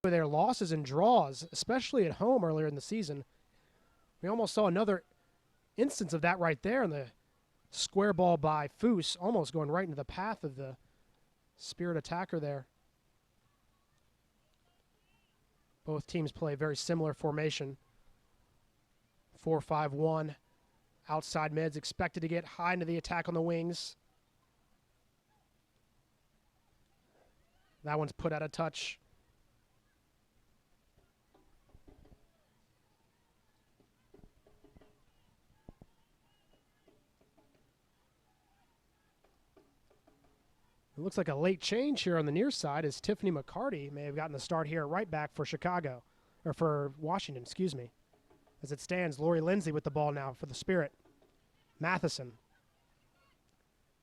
their losses and draws, especially at home earlier in the season. We almost saw another instance of that right there in the square ball by Foose, almost going right into the path of the Spirit attacker there. Both teams play a very similar formation. 4-5-1. Outside mids expected to get high into the attack on the wings. That one's put out of touch. It looks like a late change here on the near side as Tiffany McCarty may have gotten the start here at right back for Chicago, or for Washington, excuse me. As it stands, Lori Lindsay with the ball now for the Spirit. Matheson.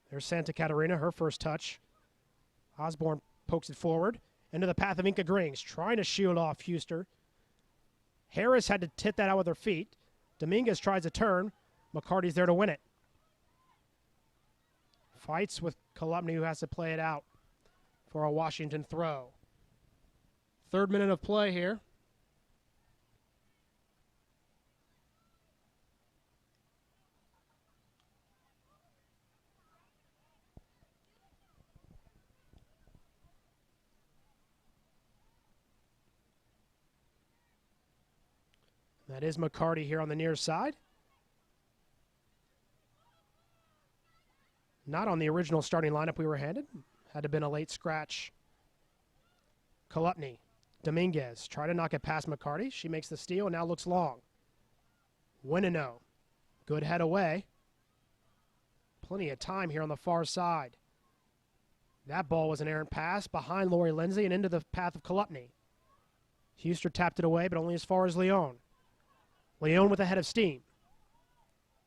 There's Santa Catarina, her first touch. Osborne pokes it forward into the path of Inca Grings, trying to shield off Huster. Harris had to hit that out with her feet. Dominguez tries a turn. McCarty's there to win it. Fights with Kolupny, who has to play it out for a Washington throw. 3rd minute of play here. That is McCarty here on the near side. Not on the original starting lineup we were handed. Had to have been a late scratch. Kolupny. Dominguez. Try to knock it past McCarty. She makes the steal and now looks long. Winino. Good head away. Plenty of time here on the far side. That ball was an errant pass behind Lori Lindsay and into the path of Kolupny. Huster tapped it away, but only as far as Leon. Leon with a head of steam.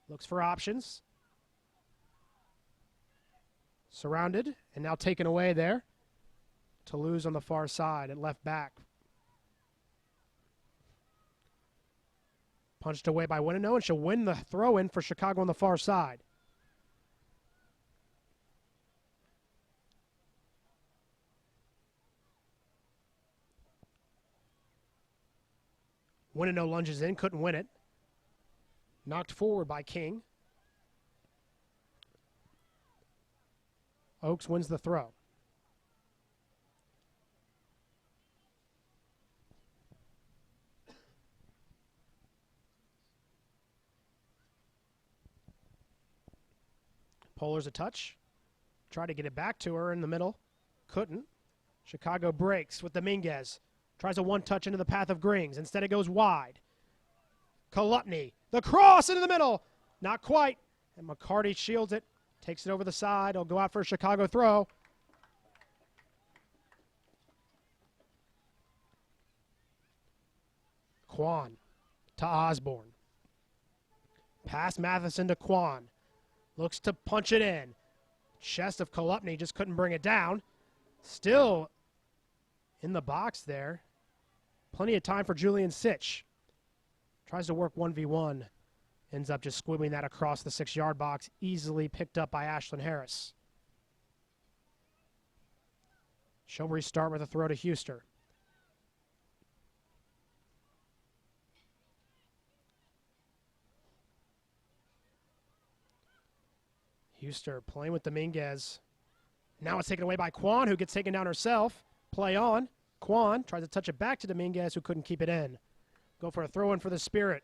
Looks for options. Surrounded and now taken away there. Toulouse on the far side at left back. Punched away by Winino, and she'll win the throw-in for Chicago on the far side. Winino lunges in, couldn't win it. Knocked forward by King. Oaks wins the throw. Polar's a touch. Tried to get it back to her in the middle. Couldn't. Chicago breaks with Dominguez. Tries a one-touch into the path of Grings. Instead it goes wide. Kolupny. The cross into the middle. Not quite. And McCarty shields it. Takes it over the side. It'll go out for a Chicago throw. Kwan to Osborne. Pass Matheson to Kwan. Looks to punch it in. Chest of Kolupny, just couldn't bring it down. Still in the box there. Plenty of time for Julian Sitch. Tries to work 1v1. Ends up just squibbing that across the 6-yard box. Easily picked up by Ashlyn Harris. She'll restart with a throw to Huster. Huster playing with Dominguez. Now it's taken away by Kwan, who gets taken down herself. Play on. Kwan tries to touch it back to Dominguez, who couldn't keep it in. Go for a throw-in for the Spirit.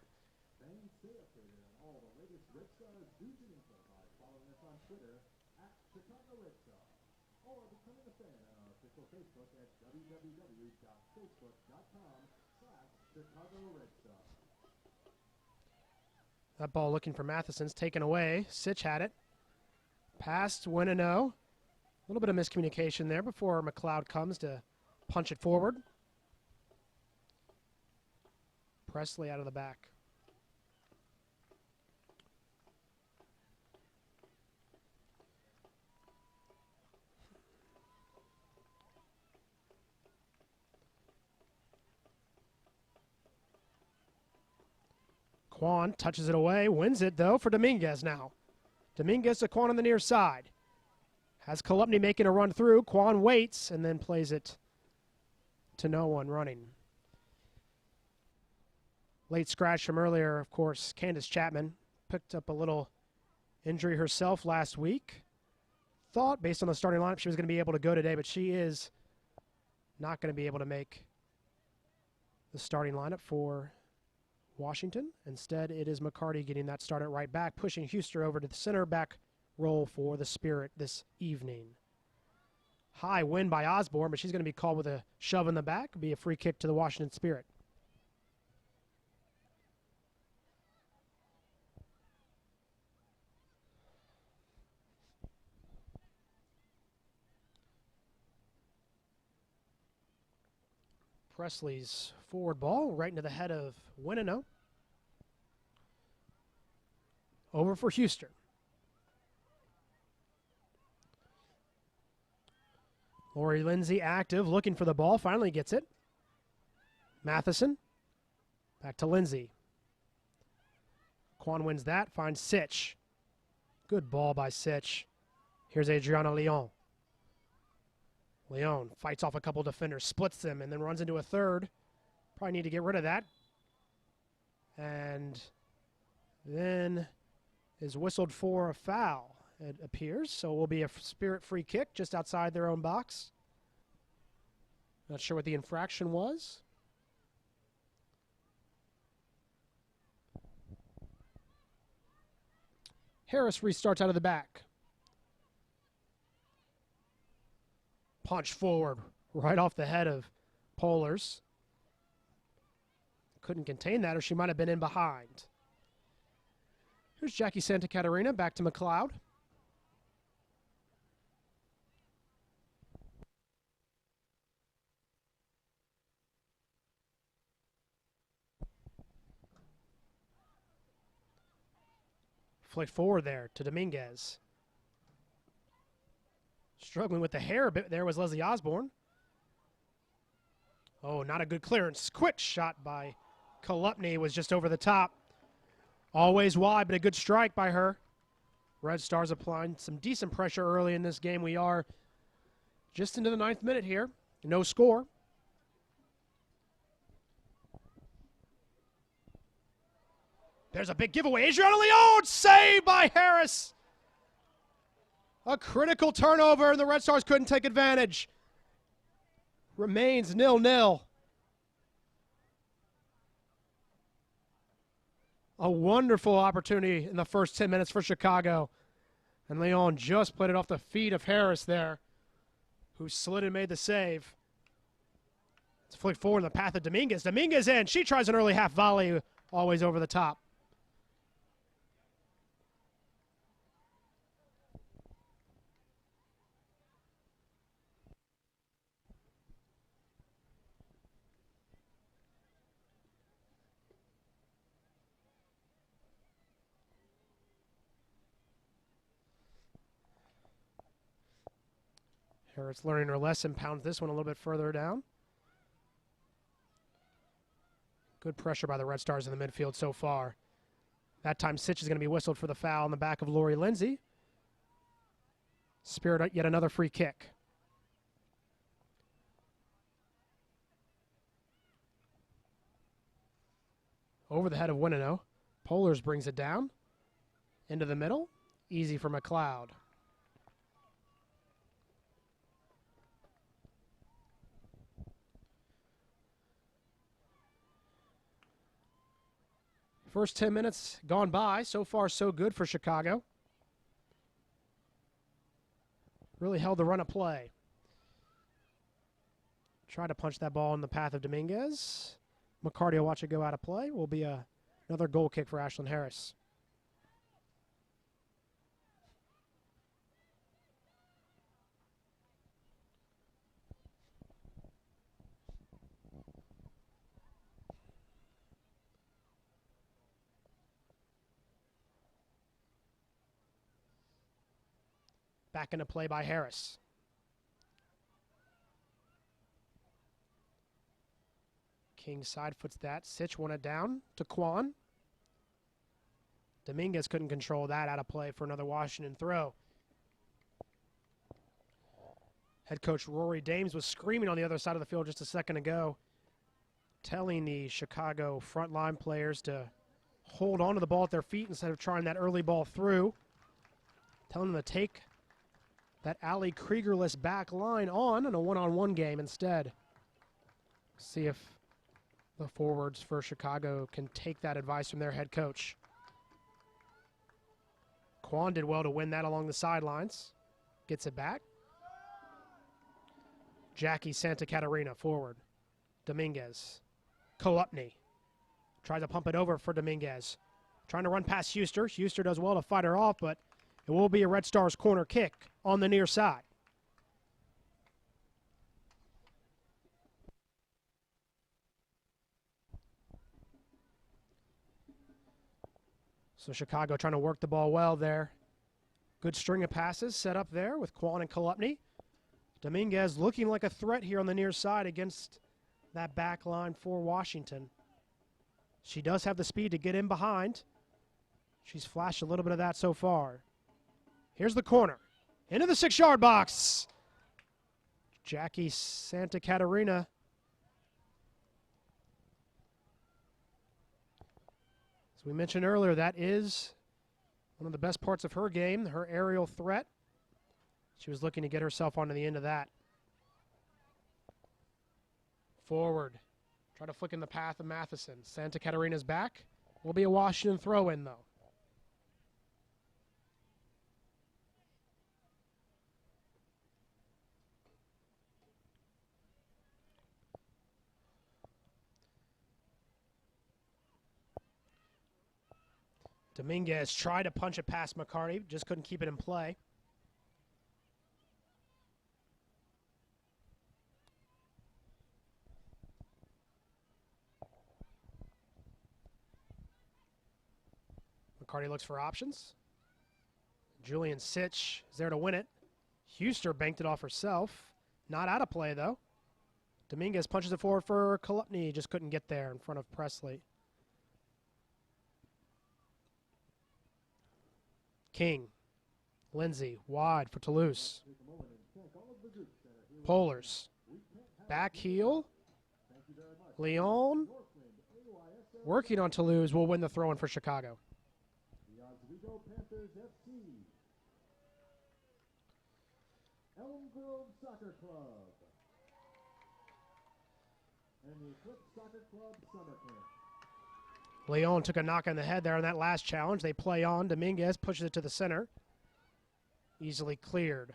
That ball looking for Matheson's taken away. Sitch had it. Passed Winino. A little bit of miscommunication there before McLeod comes to punch it forward. Presley out of the back. Kwan touches it away, wins it though for Dominguez now. Dominguez to Kwan on the near side. Has Kolupny making a run through. Kwan waits and then plays it to no one running. Late scratch from earlier, of course, Candace Chapman picked up a little injury herself last week. Thought, based on the starting lineup, she was going to be able to go today, but she is not going to be able to make the starting lineup for Washington. Instead, it is McCarty getting that start at right back, pushing Huster over to the center back role for the Spirit this evening. High win by Osborne, but she's going to be called with a shove in the back. It'll be a free kick to the Washington Spirit. Presley's forward ball right into the head of Winino. Over for Huster. Lori Lindsay active, looking for the ball, finally gets it. Matheson, back to Lindsay. Quan wins that, finds Sitch. Good ball by Sitch. Here's Adriana Leon. Leon fights off a couple defenders, splits them, and then runs into a third. Probably need to get rid of that. And then is whistled for a foul, it appears. So it will be a Spirit free kick just outside their own box. Not sure what the infraction was. Harris restarts out of the back. Punch forward right off the head of Polars. Couldn't contain that, or she might have been in behind. Here's Jackie Santa Catarina back to McLeod. Flick forward there to Dominguez. Struggling with the hair a bit there was Leslie Osborne. Oh, not a good clearance. Quick shot by Kolupny was just over the top. Always wide, but a good strike by her. Red Stars applying some decent pressure early in this game. We are just into the 9th minute here. No score. There's a big giveaway. Adriana Leon, saved by Harris. A critical turnover, and the Red Stars couldn't take advantage. Remains 0-0. A wonderful opportunity in the first 10 minutes for Chicago. And Leon just played it off the feet of Harris there, who slid and made the save. It's flicked forward in the path of Dominguez. Dominguez in. She tries an early half volley, always over the top. Harris learning her lesson, pounds this one a little bit further down. Good pressure by the Red Stars in the midfield so far. That time Sitch is going to be whistled for the foul on the back of Lori Lindsay. Spirit yet another free kick. Over the head of Winino. Polars brings it down. Into the middle. Easy for McLeod. First 10 minutes gone by. So far, so good for Chicago. Really held the run of play. Tried to punch that ball in the path of Dominguez. McCarty will watch it go out of play. Will be another goal kick for Ashlyn Harris. Back into play by Harris. King side foots that. Sitch won it down to Quan. Dominguez couldn't control that, out of play for another Washington throw. Head coach Rory Dames was screaming on the other side of the field just a second ago, telling the Chicago frontline players to hold on to the ball at their feet instead of trying that early ball through. Telling them to take that Ali Kriegerless back line on in a one-on-one game instead. See if the forwards for Chicago can take that advice from their head coach. Quan did well to win that along the sidelines. Gets it back. Jackie Santa Catarina forward. Dominguez. Kolupny. Tries to pump it over for Dominguez. Trying to run past Huster. Huster does well to fight her off, but it will be a Red Stars corner kick on the near side. So Chicago trying to work the ball well there. Good string of passes set up there with Quan and Kolupny. Dominguez looking like a threat here on the near side against that back line for Washington. She does have the speed to get in behind. She's flashed a little bit of that so far. Here's the corner. Into the 6-yard box. Jackie Santa Catarina. As we mentioned earlier, that is one of the best parts of her game, her aerial threat. She was looking to get herself onto the end of that. Forward. Try to flick in the path of Matheson. Santa Catarina's back. Will be a Washington throw-in, though. Dominguez tried to punch it past McCarty, just couldn't keep it in play. McCarty looks for options. Julian Sitch is there to win it. Huster banked it off herself. Not out of play, though. Dominguez punches it forward for Kolupny, just couldn't get there in front of Presley. King, Lindsay, wide for Toulouse. Polars, back heel. Leon, working on Toulouse, will win the throw-in for Chicago. Elm Grove Soccer Club and the Eclipse Soccer Club Summer Camp. Leon took a knock on the head there on that last challenge. They play on. Dominguez pushes it to the center. Easily cleared.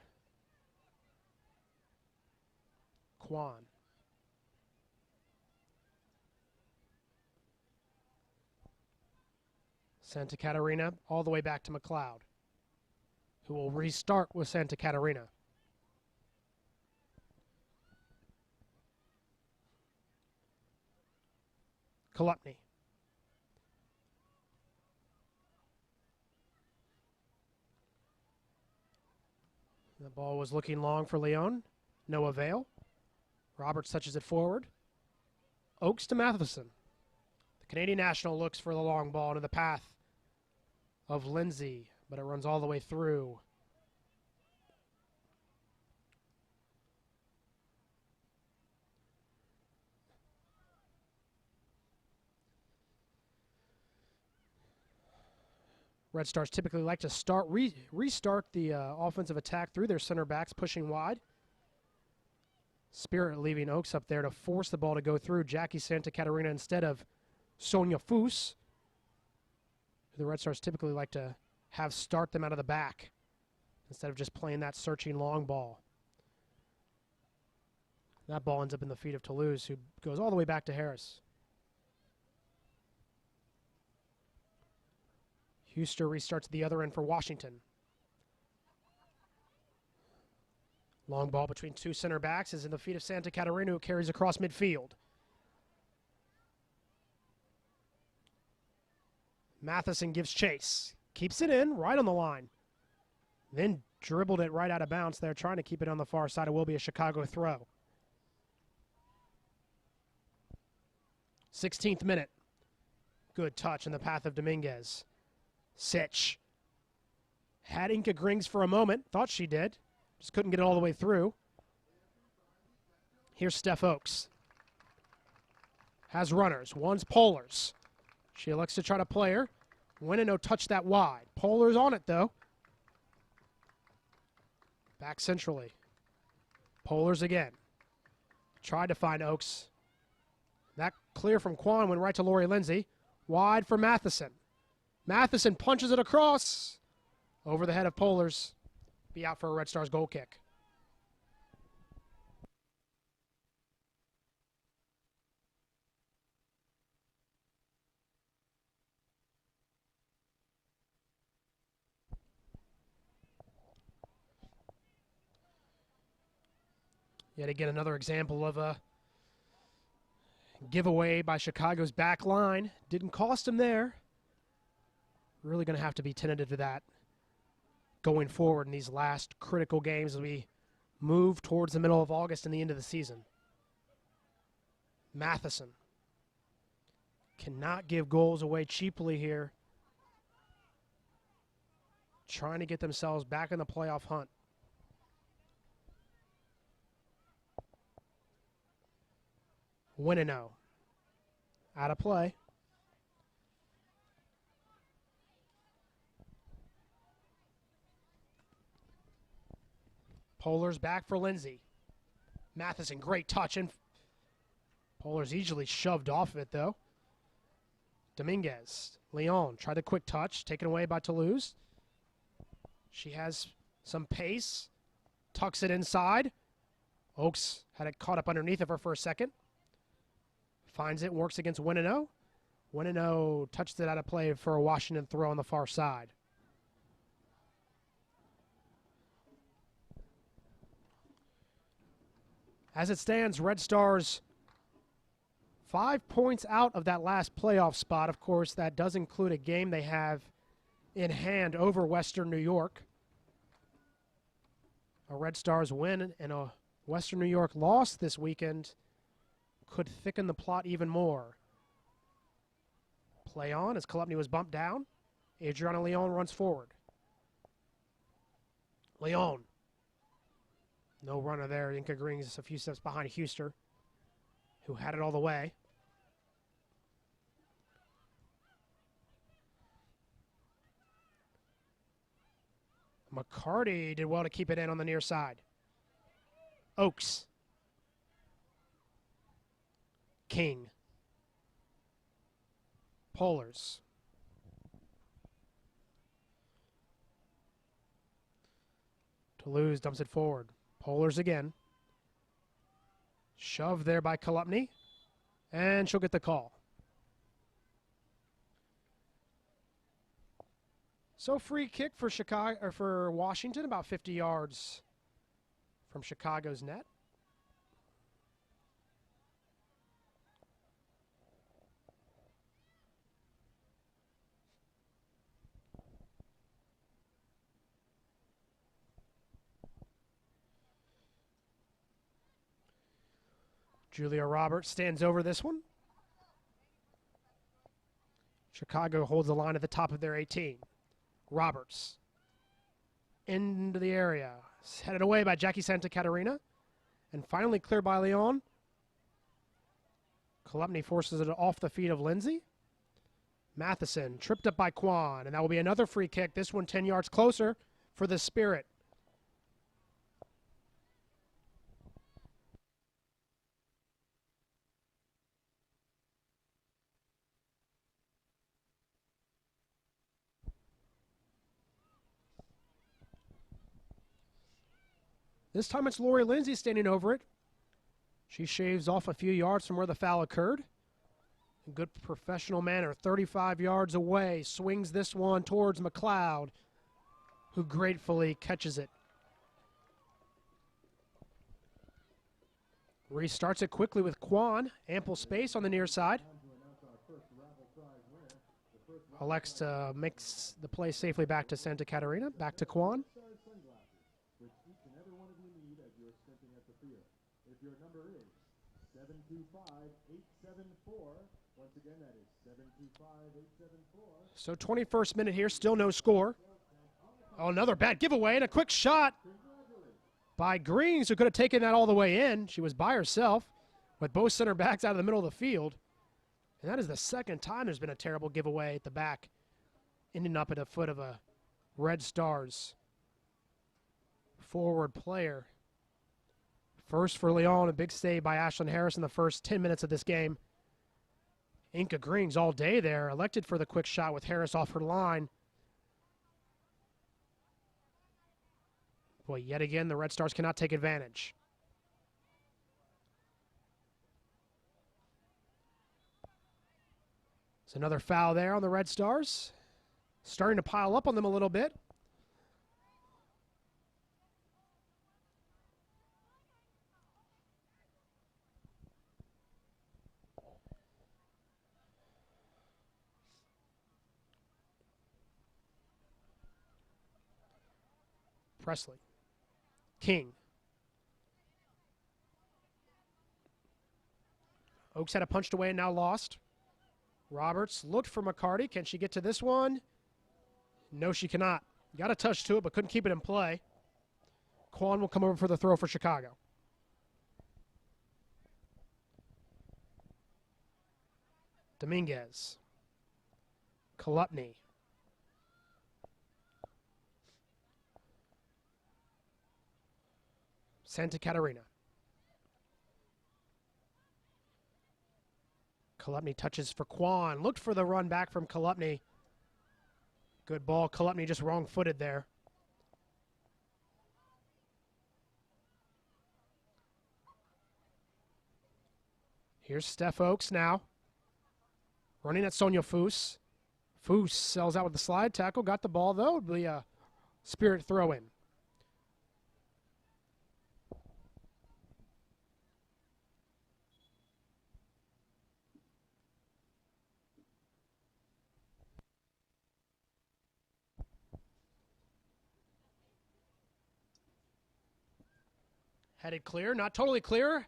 Quan. Santa Catarina all the way back to McLeod, who will restart with Santa Catarina. Kolupny. The ball was looking long for Leon. No avail. Roberts touches it forward. Oakes to Matheson. The Canadian national looks for the long ball into the path of Lindsay, but it runs all the way through. Red Stars typically like to restart the offensive attack through their center backs, pushing wide. Spirit leaving Oakes up there to force the ball to go through. Jackie Santa Catarina instead of Sonia Foose. The Red Stars typically like to have start them out of the back instead of just playing that searching long ball. That ball ends up in the feet of Toulouse, who goes all the way back to Harris. Huster restarts the other end for Washington. Long ball between two center backs is in the feet of Santa Catarina, who carries across midfield. Matheson gives chase. Keeps it in, right on the line. Then dribbled it right out of bounds there, trying to keep it on the far side. It will be a Chicago throw. 16th minute. Good touch in the path of Dominguez. Sitch. Had Inca Grings for a moment. Thought she did. Just couldn't get it all the way through. Here's Steph Oaks. Has runners. One's Polars. She elects to try to play her. Winino touched that wide. Polars on it, though. Back centrally. Polars again. Tried to find Oaks. That clear from Quan went right to Lori Lindsay. Wide for Matheson. Matheson punches it across. Over the head of Polars. Be out for a Red Stars goal kick. Yet again, another example of a giveaway by Chicago's back line. Didn't cost him there. Really going to have to be tentative to that going forward in these last critical games as we move towards the middle of August and the end of the season. Matheson cannot give goals away cheaply here. Trying to get themselves back in the playoff hunt. Winino. Out of play. Polars back for Lindsay. Matheson, great touch. And Polars easily shoved off of it, though. Dominguez. Leon tried the quick touch. Taken away by Toulouse. She has some pace. Tucks it inside. Oaks had it caught up underneath of her for a second. Finds it, works against Winino. Winino touched it out of play for a Washington throw on the far side. As it stands, Red Stars 5 points out of that last playoff spot. Of course, that does include a game they have in hand over Western New York. A Red Stars win and a Western New York loss this weekend could thicken the plot even more. Play on as Kolupny was bumped down. Adriana Leon runs forward. Leon. No runner there. Inca Green is a few steps behind Huster, who had it all the way. McCarty did well to keep it in on the near side. Oaks. King. Polars. Toulouse dumps it forward. Polars again. Shoved there by Kolupny. And she'll get the call. So free kick for Chicago or for Washington, about 50 yards from Chicago's net. Julia Roberts stands over this one. Chicago holds the line at the top of their 18. Roberts into the area. It's headed away by Jackie Santa Catarina. And finally cleared by Leon. Kolupny forces it off the feet of Lindsay. Matheson tripped up by Quan. And that will be another free kick. This one 10 yards closer for the Spirit. This time it's Lori Lindsay standing over it. She shaves off a few yards from where the foul occurred. In good professional manner, 35 yards away, swings this one towards McLeod, who gratefully catches it. Restarts it quickly with Quan, ample space on the near side. Elects to mix the play safely back to Santa Catarina, back to Quan. If your number is 725-874, once again that is 725-874. So 21st minute here, still no score. Oh, another bad giveaway and a quick shot. by Greens, who could have taken that all the way in. She was by herself with both center backs out of the middle of the field. And that is the second time there's been a terrible giveaway at the back, ending up at the foot of a Red Stars forward player. First for Lyon, a big save by Ashlyn Harris in the first 10 minutes of this game. Inca Greens all day there, elected for the quick shot with Harris off her line. Boy, yet again, the Red Stars cannot take advantage. There's another foul there on the Red Stars. Starting to pile up on them a little bit. Presley. King. Oaks had it punched away and now lost. Roberts looked for McCarty. Can she get to this one? No, she cannot. Got a touch to it, but couldn't keep it in play. Quan will come over for the throw for Chicago. Dominguez. Kolupny. Santa Catarina. Kolupny touches for Quan. Looked for the run back from Kolupny. Good ball. Kolupny just wrong-footed there. Here's Steph Oaks now. Running at Sonia Foose. Foose sells out with the slide tackle. Got the ball, though. It'll be a Spirit throw-in. Headed clear, not totally clear.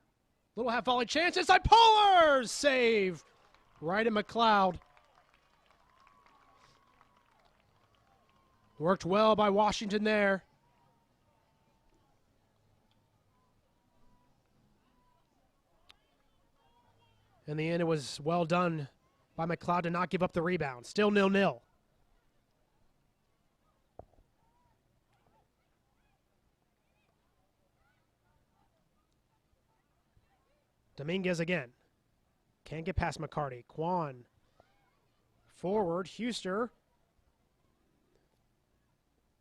Little half volley chance inside Pollard! Save right at McLeod. Worked well by Washington there. In the end, it was well done by McLeod to not give up the rebound. Still 0-0. Dominguez again. Can't get past McCarty. Quan. Forward. Huster.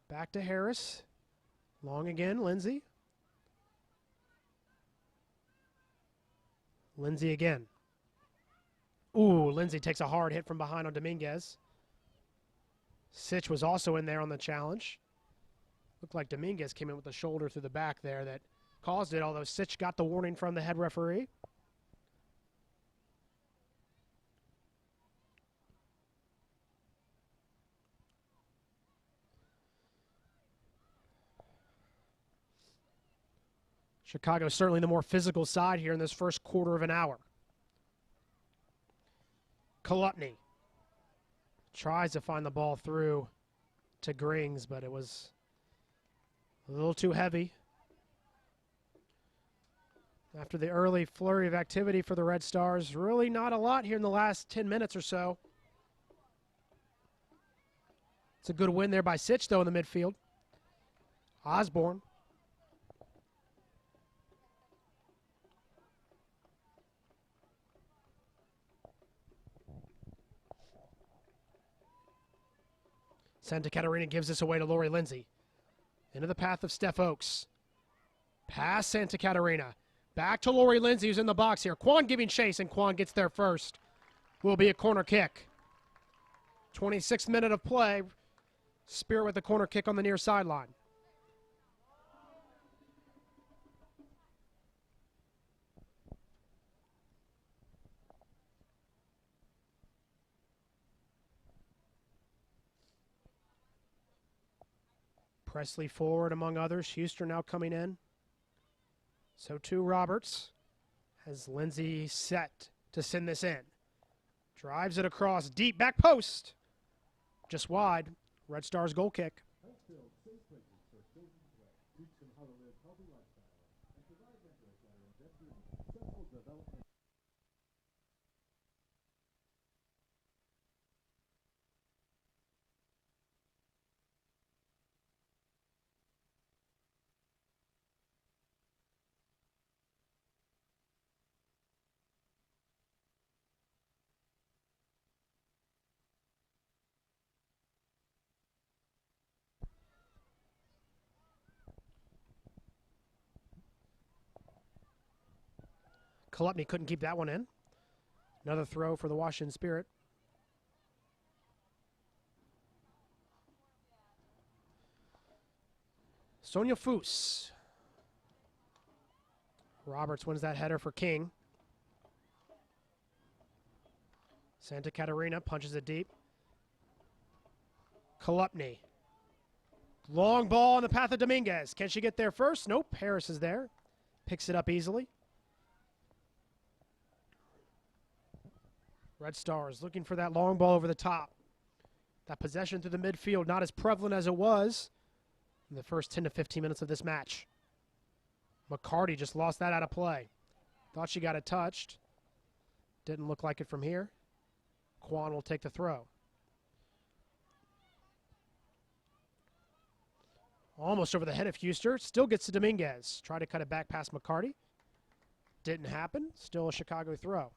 Back to Harris. Long again. Lindsay. Lindsay again. Ooh, Lindsay takes a hard hit from behind on Dominguez. Sitch was also in there on the challenge. Looked like Dominguez came in with the shoulder through the back there that caused it, although Sitch got the warning from the head referee. Chicago certainly the more physical side here in this first quarter of an hour. Kolupny tries to find the ball through to Grings, but it was a little too heavy. After the early flurry of activity for the Red Stars, really not a lot here in the last 10 minutes or so. It's a good win there by Sitch, though, in the midfield. Osborne. Santa Catarina gives this away to Lori Lindsay. Into the path of Steph Oaks. Past Santa Catarina. Back to Lori Lindsay, who's in the box here. Quan giving chase, and Quan gets there first. Will be a corner kick. 26th minute of play. Spirit with the corner kick on the near sideline. Presley forward among others. Huster now coming in. So too Roberts has Lindsay set to send this in. Drives it across deep back post. Just wide. Red Stars goal kick. Teach them how to live healthy life. Kolupny couldn't keep that one in. Another throw for the Washington Spirit. Sonia Foose. Roberts wins that header for King. Santa Catarina punches it deep. Kolupny. Long ball on the path of Dominguez. Can she get there first? Nope. Harris is there. Picks it up easily. Red Stars looking for that long ball over the top. That possession through the midfield not as prevalent as it was in the first 10 to 15 minutes of this match. McCarty just lost that out of play. Thought she got it touched. Didn't look like it from here. Kwan will take the throw. Almost over the head of Huster. Still gets to Dominguez. Try to cut it back past McCarty. Didn't happen. Still a Chicago throw.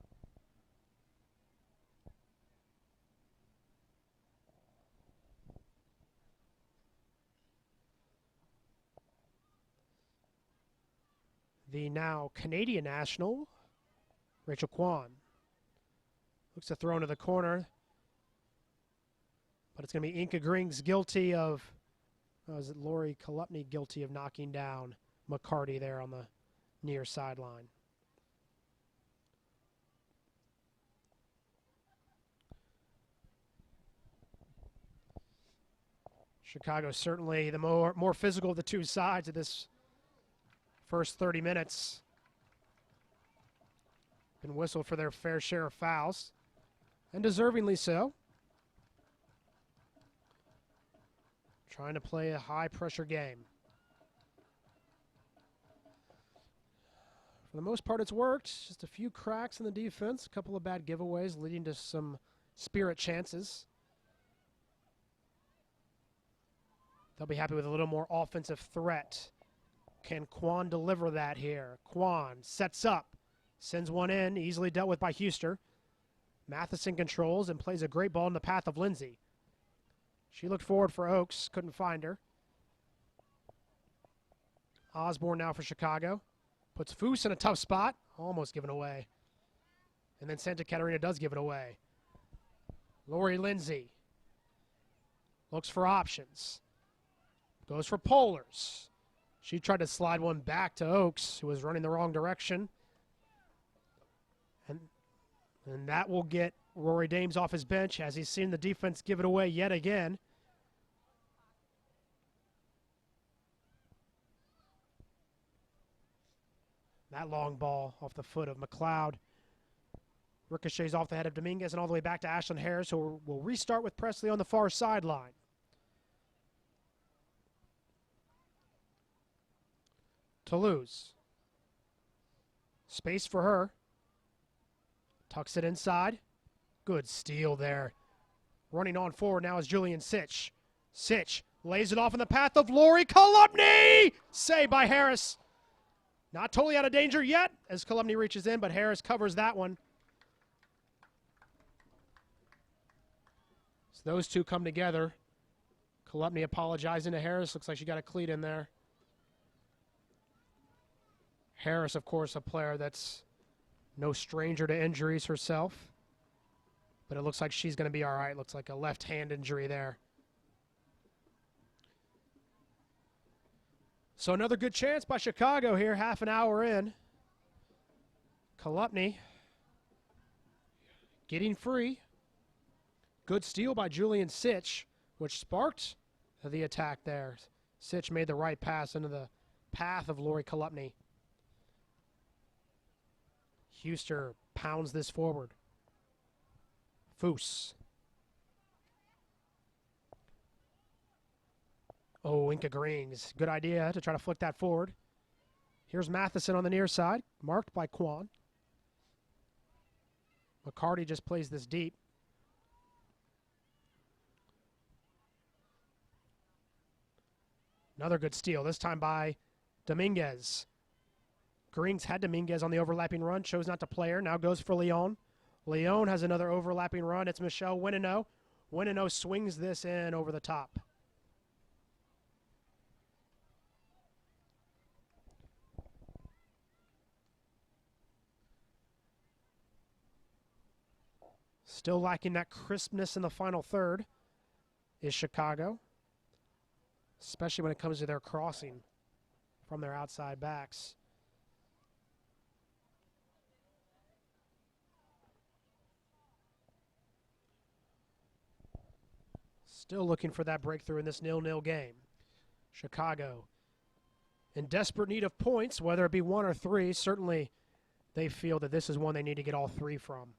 The now Canadian national, Rachel Kwan. Looks to throw into the corner. But it's going to be Inka Grings guilty of, is it Lori Kolupny guilty of knocking down McCarty there on the near sideline. Chicago certainly the more physical of the two sides of this first 30 minutes. Been whistled for their fair share of fouls, and deservingly so. Trying to play a high-pressure game. For the most part, it's worked. Just a few cracks in the defense, a couple of bad giveaways leading to some Spirit chances. They'll be happy with a little more offensive threat. Can Kwan deliver that here? Kwan sets up, sends one in, easily dealt with by Huster. Matheson controls and plays a great ball in the path of Lindsay. She looked forward for Oaks, couldn't find her. Osborne now for Chicago. Puts Foose in a tough spot, almost given away. And then Santa Catarina does give it away. Lori Lindsay looks for options. Goes for Polars. She tried to slide one back to Oaks, who was running the wrong direction. And that will get Rory Dames off his bench as he's seen the defense give it away yet again. That long ball off the foot of McLeod ricochets off the head of Dominguez and all the way back to Ashlyn Harris, who will restart with Presley on the far sideline. Toulouse. Space for her. Tucks it inside. Good steal there. Running on forward now is Julian Sitch. Sitch lays it off in the path of Lori Kolupny! Saved by Harris. Not totally out of danger yet as Kolupny reaches in, but Harris covers that one. So those two come together. Kolupny apologizing to Harris. Looks like she got a cleat in there. Harris, of course, a player that's no stranger to injuries herself. But it looks like she's going to be all right. Looks like a left hand injury there. So another good chance by Chicago here, half an hour in. Kolupny getting free. Good steal by Julian Sitch, which sparked the attack there. Sitch made the right pass into the path of Lori Kolupny. Huster pounds this forward. Foose. Oh, Inka Grings. Good idea to try to flick that forward. Here's Matheson on the near side, marked by Kwan. McCarty just plays this deep. Another good steal, this time by Dominguez. Grings had Dominguez on the overlapping run, chose not to play her, now goes for Leon. Leon has another overlapping run. It's Michelle Winino. Winino swings this in over the top. Still lacking that crispness in the final third is Chicago, especially when it comes to their crossing from their outside backs. Still looking for that breakthrough in this 0-0 game. Chicago in desperate need of points, whether it be 1 or 3. Certainly they feel that this is one they need to get all 3 from.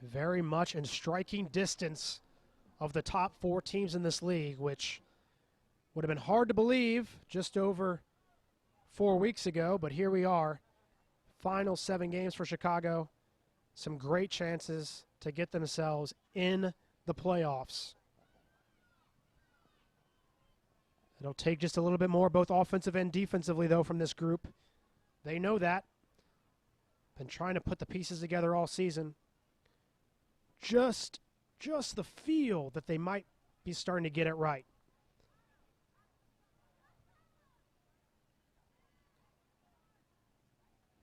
Very much in striking distance of the top 4 teams in this league, which would have been hard to believe just over 4 weeks ago, but here we are. Final 7 games for Chicago. Some great chances to get themselves in the playoffs. It'll take just a little bit more, both offensive and defensively, though, from this group. They know that. Been trying to put the pieces together all season. Just the feel that they might be starting to get it right.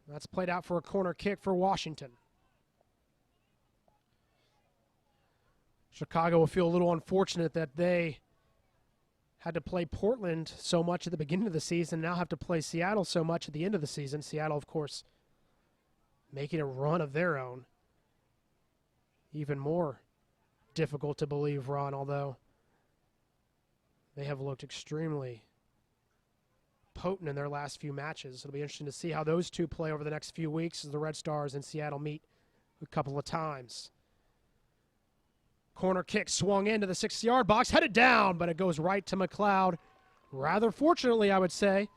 That's played out for a corner kick for Washington. Chicago will feel a little unfortunate that they had to play Portland so much at the beginning of the season, now have to play Seattle so much at the end of the season. Seattle, of course, making a run of their own. Even more difficult to believe run, although they have looked extremely potent in their last few matches. It'll be interesting to see how those two play over the next few weeks as the Red Stars and Seattle meet a couple of times. Corner kick swung into the 6-yard box, headed down, but it goes right to McLeod. Rather fortunately, I would say.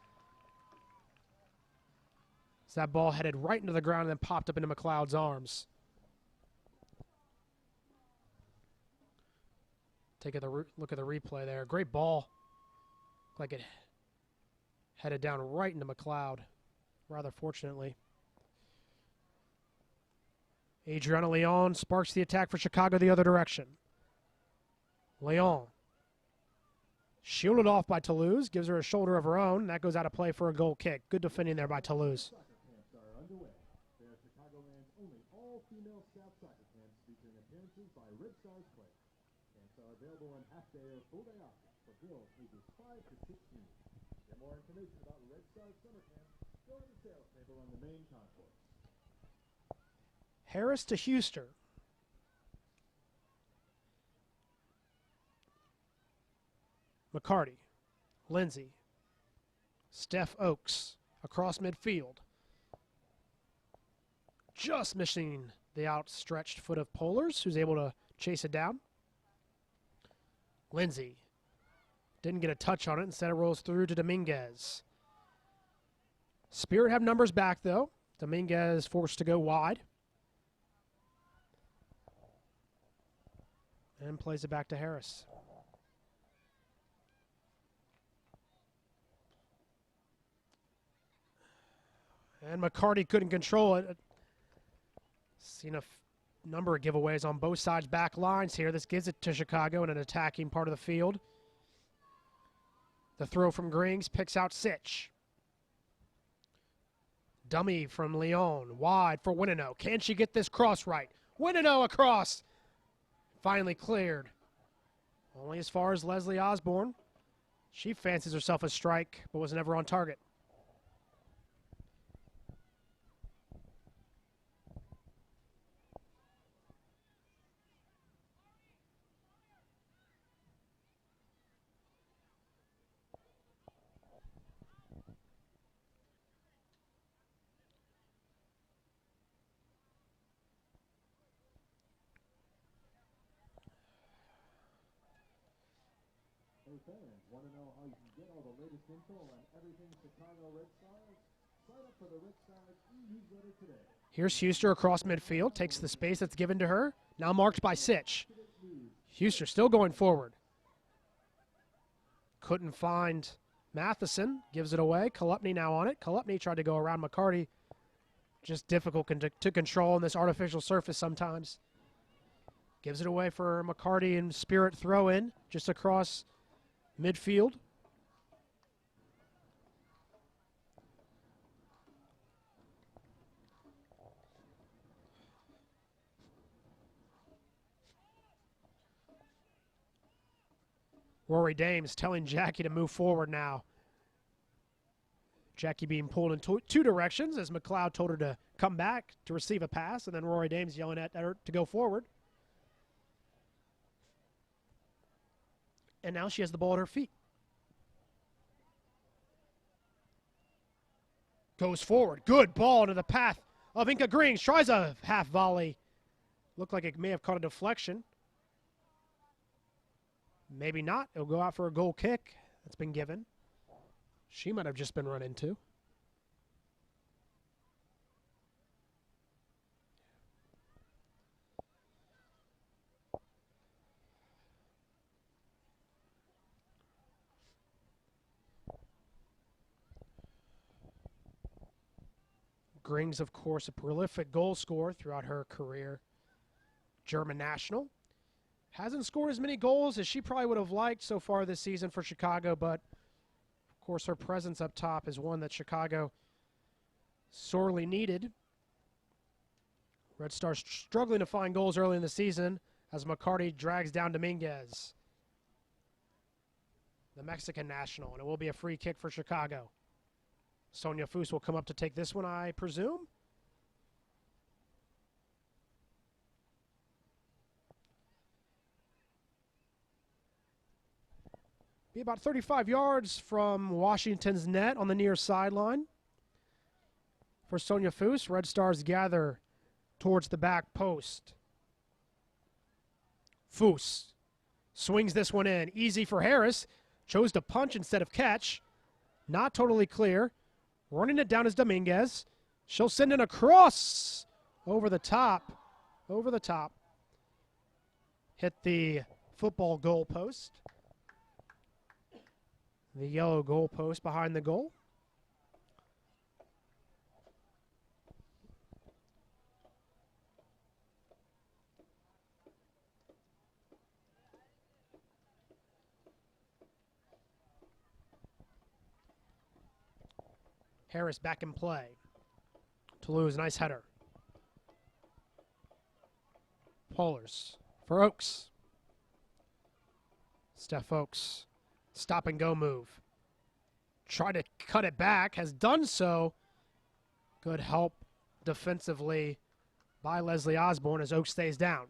As that ball headed right into the ground and then popped up into McLeod's arms. Take a look at the replay there. Great ball. Looked like it headed down right into McLeod, rather fortunately. Adriana Leon sparks the attack for Chicago the other direction. Leon shielded off by Toulouse, gives her a shoulder of her own. That goes out of play for a goal kick. Good defending there by Toulouse. Soccer camps are underway. They are Chicagoland's only all-female staff soccer camps featuring appearances by Red Stars players. Camps are available on half-day or full-day options for girls ages 5 to 16. For more information about Red Stars summer camp, go to the sales table on the main concourse. Harris to Huster. McCarty, Lindsay, Steph Oakes across midfield. Just missing the outstretched foot of Polars, who's able to chase it down. Lindsay didn't get a touch on it. Instead, it rolls through to Dominguez. Spirit have numbers back, though. Dominguez forced to go wide. And plays it back to Harris. And McCarty couldn't control it. Seen a number of giveaways on both sides back lines here. This gives it to Chicago in an attacking part of the field. The throw from Grings picks out Sitch. Dummy from Leon. Wide for Winino. Can she get this cross right? Winino across. Finally cleared. Only as far as Leslie Osborne. She fancies herself a strike, but was never on target. Hey fans, want to know how you can get all the latest info on everything Chicago Red Stars? Sign up for the Red Stars e-newsletter today. Here's Huster across midfield, takes the space that's given to her, now marked by Sitch. Huster still going forward. Couldn't find Matheson, gives it away. Kolupny now on it. Kolupny tried to go around McCarty. Just difficult to control on this artificial surface sometimes. Gives it away for McCarty and Spirit throw in just across midfield. Rory Dames telling Jackie to move forward now. Jackie being pulled in two directions as McLeod told her to come back to receive a pass, and then Rory Dames yelling at her to go forward. And now she has the ball at her feet. Goes forward. Good ball into the path of Inca Greens. Tries a half volley. Looked like it may have caught a deflection. Maybe not. It'll go out for a goal kick that's been given. She might have just been run into. Grings, of course, a prolific goal scorer throughout her career. German national. Hasn't scored as many goals as she probably would have liked so far this season for Chicago, but of course her presence up top is one that Chicago sorely needed. Red Stars struggling to find goals early in the season as McCarty drags down Dominguez, the Mexican national, and it will be a free kick for Chicago. Sonia Foose will come up to take this one, I presume. Be about 35 yards from Washington's net on the near sideline. For Sonia Foose, Red Stars gather towards the back post. Foose swings this one in. Easy for Harris. Chose to punch instead of catch. Not totally clear. Running it down is Dominguez. She'll send in a cross over the top. Over the top. Hit the football goal post. The yellow goal post behind the goal. Harris back in play. Toulouse, nice header. Polars for Oaks. Steph Oaks. Stop and go move. Try to cut it back. Has done so. Good help defensively by Leslie Osborne as Oaks stays down.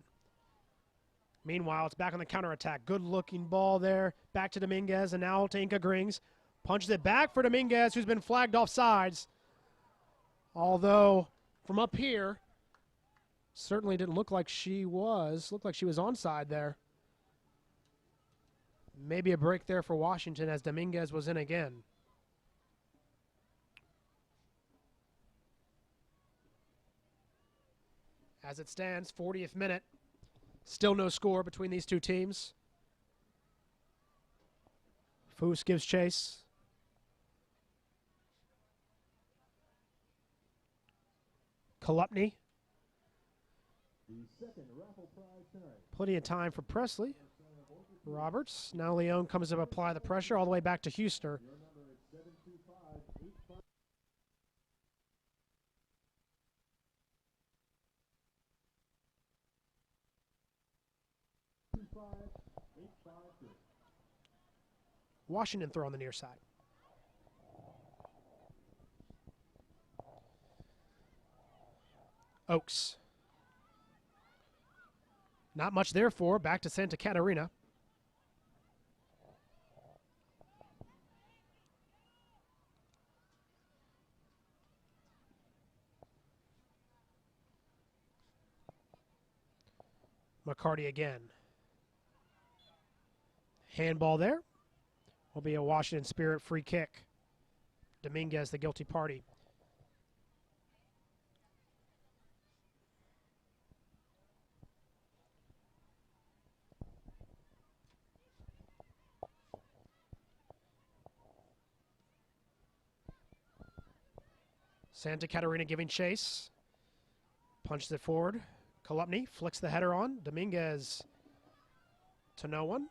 Meanwhile, it's back on the counterattack. Good looking ball there. Back to Dominguez and now to Inca Grings. Punches it back for Dominguez, who's been flagged off sides. Although, from up here, certainly didn't look like she was. Looked like she was onside there. Maybe a break there for Washington as Dominguez was in again. As it stands, 40th minute. Still no score between these two teams. Foose gives chase. Kolupny. Plenty of time for Presley. Roberts. Now Leone comes to apply the pressure all the way back to Huster. Washington throw on the near side. Oaks. Not much there for. Back to Santa Catarina. McCarty again. Handball there. Will be a Washington Spirit free kick. Dominguez, the guilty party. Santa Catarina giving chase. Punches it forward. Kolupny flicks the header on. Dominguez to no one.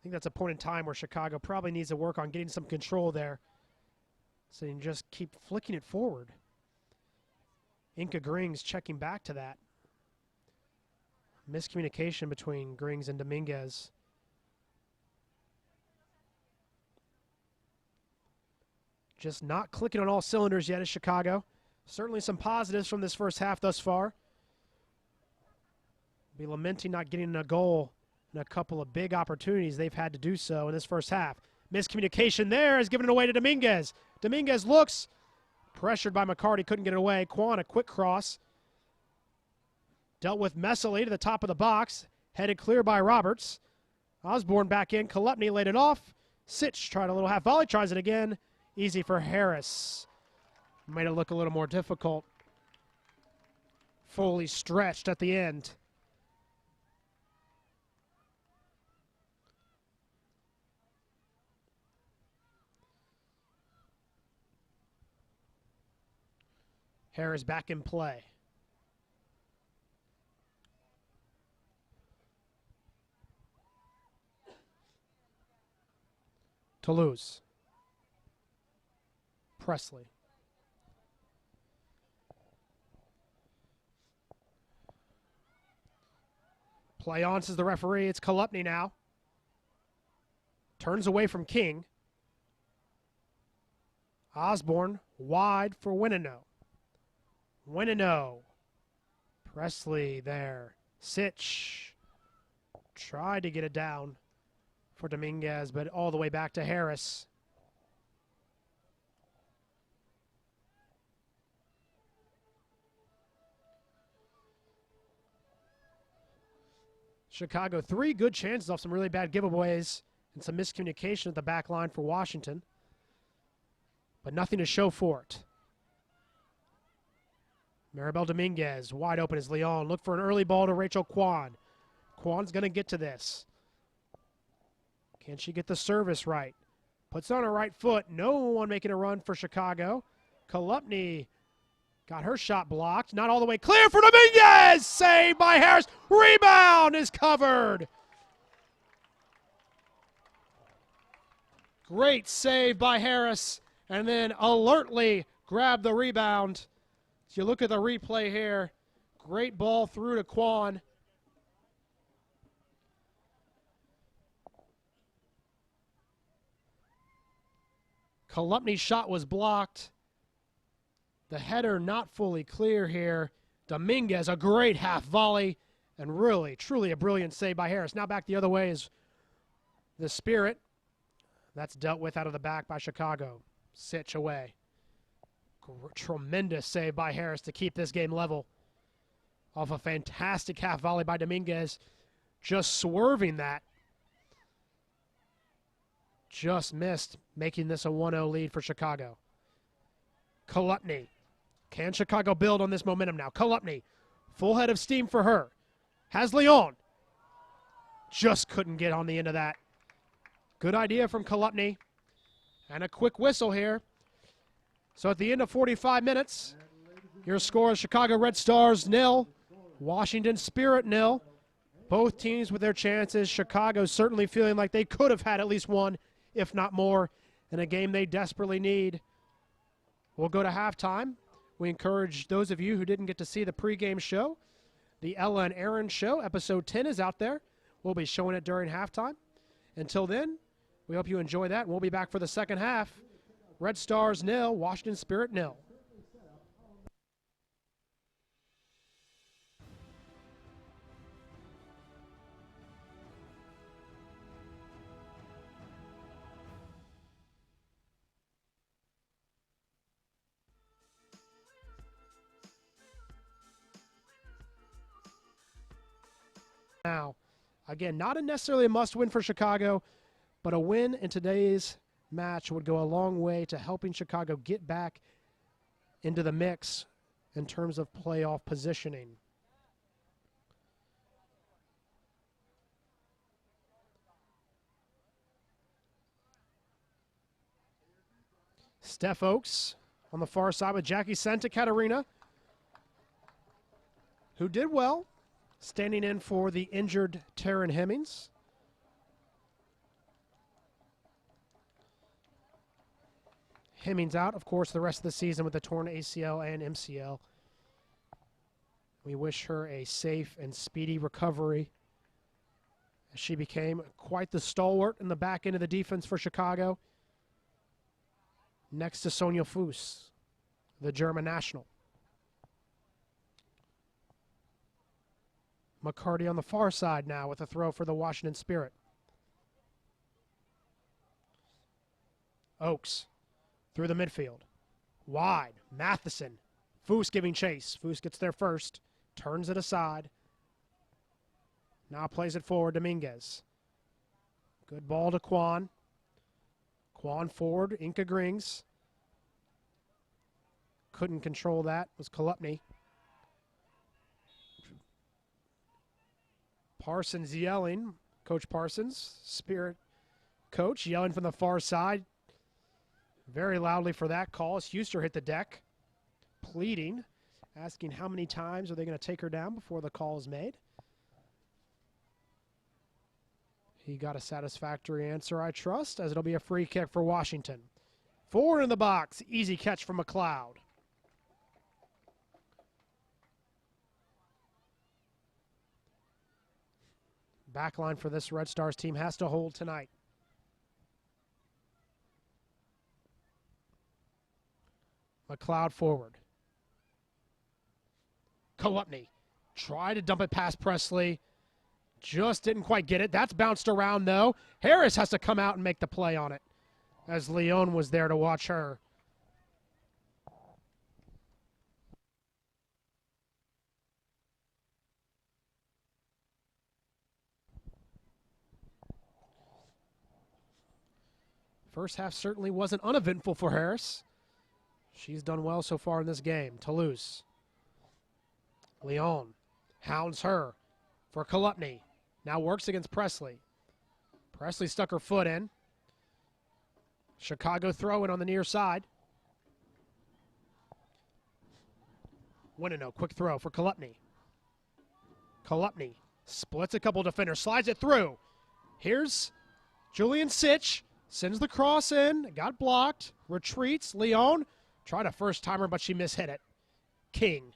think that's a point in time where Chicago probably needs to work on getting some control there. So you can just keep flicking it forward. Inca Grings checking back to that. Miscommunication between Grings and Dominguez. Just not clicking on all cylinders yet as Chicago. Certainly some positives from this first half thus far. Be lamenting not getting a goal in a couple of big opportunities they've had to do so in this first half. Miscommunication there is given it away to Dominguez. Dominguez looks pressured by McCarty, couldn't get it away. Quan, a quick cross. Dealt with messily to the top of the box. Headed clear by Roberts. Osborne back in. Kolupny laid it off. Sitch tried a little half volley, tries it again. Easy for Harris. Made it look a little more difficult. Fully stretched at the end. Harris back in play. Toulouse. Presley. Play on, says the referee. It's Kolupny now. Turns away from King. Osborne wide for Winino. Winino. Presley there. Sitch. Tried to get it down for Dominguez, but all the way back to Harris. Chicago, 3 good chances off some really bad giveaways and some miscommunication at the back line for Washington, but nothing to show for it. Maribel Dominguez, wide open as Leon. Look for an early ball to Rachel Quan. Quan's going to get to this. Can she get the service right? Puts on her right foot. No one making a run for Chicago. Kolupny got her shot blocked. Not all the way clear for Dominguez. Saved by Harris. Rebound is covered. Great save by Harris. And then alertly grabbed the rebound. So you look at the replay here. Great ball through to Quan. Kolupny's shot was blocked. The header not fully clear here. Dominguez, a great half volley, and really, truly a brilliant save by Harris. Now back the other way is the Spirit. That's dealt with out of the back by Chicago. Sitch away. Tremendous save by Harris to keep this game level. Off a fantastic half volley by Dominguez. Just swerving that. Just missed, making this a 1-0 lead for Chicago. Kolupny. Can Chicago build on this momentum now? Kolupny, full head of steam for her. Has Leon. Just couldn't get on the end of that. Good idea from Kolupny. And a quick whistle here. So at the end of 45 minutes, your score is Chicago Red Stars 0, Washington Spirit 0. Both teams with their chances. Chicago certainly feeling like they could have had at least one, if not more, in a game they desperately need. We'll go to halftime. We encourage those of you who didn't get to see the pregame show. The Ella and Aaron show, episode 10, is out there. We'll be showing it during halftime. Until then, we hope you enjoy that. We'll be back for the second half. Red Stars 0, Washington Spirit 0. Now, again, not necessarily a must-win for Chicago, but a win in today's match would go a long way to helping Chicago get back into the mix in terms of playoff positioning. Steph Oakes on the far side with Jackie Santa Catarina, who did well, standing in for the injured Taryn Hemmings. Hemming's out, of course, the rest of the season with the torn ACL and MCL. We wish her a safe and speedy recovery. She became quite the stalwart in the back end of the defense for Chicago, next to Sonja Fuss, the German national. McCarty on the far side now with a throw for the Washington Spirit. Oakes through the midfield. Wide. Matheson. Fuss giving chase. Fuss gets there first. Turns it aside. Now plays it forward. Dominguez. Good ball to Kwan. Kwan forward. Inca Grings. Couldn't control that. Was Kolupny. Parsons yelling. Coach Parsons, Spirit coach, yelling from the far side. Very loudly for that call as Huster hit the deck. Pleading. Asking how many times are they going to take her down before the call is made. He got a satisfactory answer, I trust, as it'll be a free kick for Washington. Forward in the box. Easy catch from McLeod. Backline for this Red Stars team has to hold tonight. McLeod forward. Kolupny. Tried to dump it past Presley. Just didn't quite get it. That's bounced around, though. Harris has to come out and make the play on it, as Leon was there to watch her. First half certainly wasn't uneventful for Harris. She's done well so far in this game. Toulouse. Leon hounds her for Kolupny. Now works against Presley. Presley stuck her foot in. Chicago throw in on the near side. Winino, quick throw for Kolupny. Kolupny splits a couple defenders, slides it through. Here's Julian Sitch. Sends the cross in, got blocked, retreats. Leon tried a first timer, but she mishit it. King,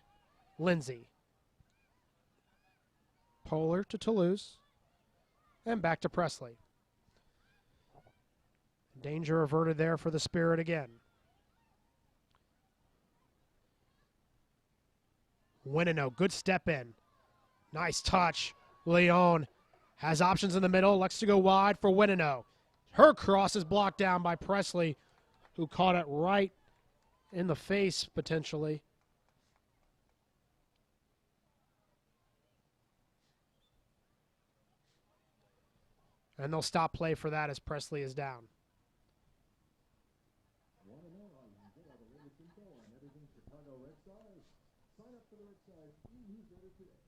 Lindsay. Polar to Toulouse, and back to Presley. Danger averted there for the Spirit again. Winino, good step in. Nice touch. Leon has options in the middle, likes to go wide for Winino. Her cross is blocked down by Presley, who caught it right in the face, potentially. And they'll stop play for that as Presley is down. Want to know how you can get all the latest info on everything Chicago Red Stars? Sign up for the Red Stars e-newsletter today.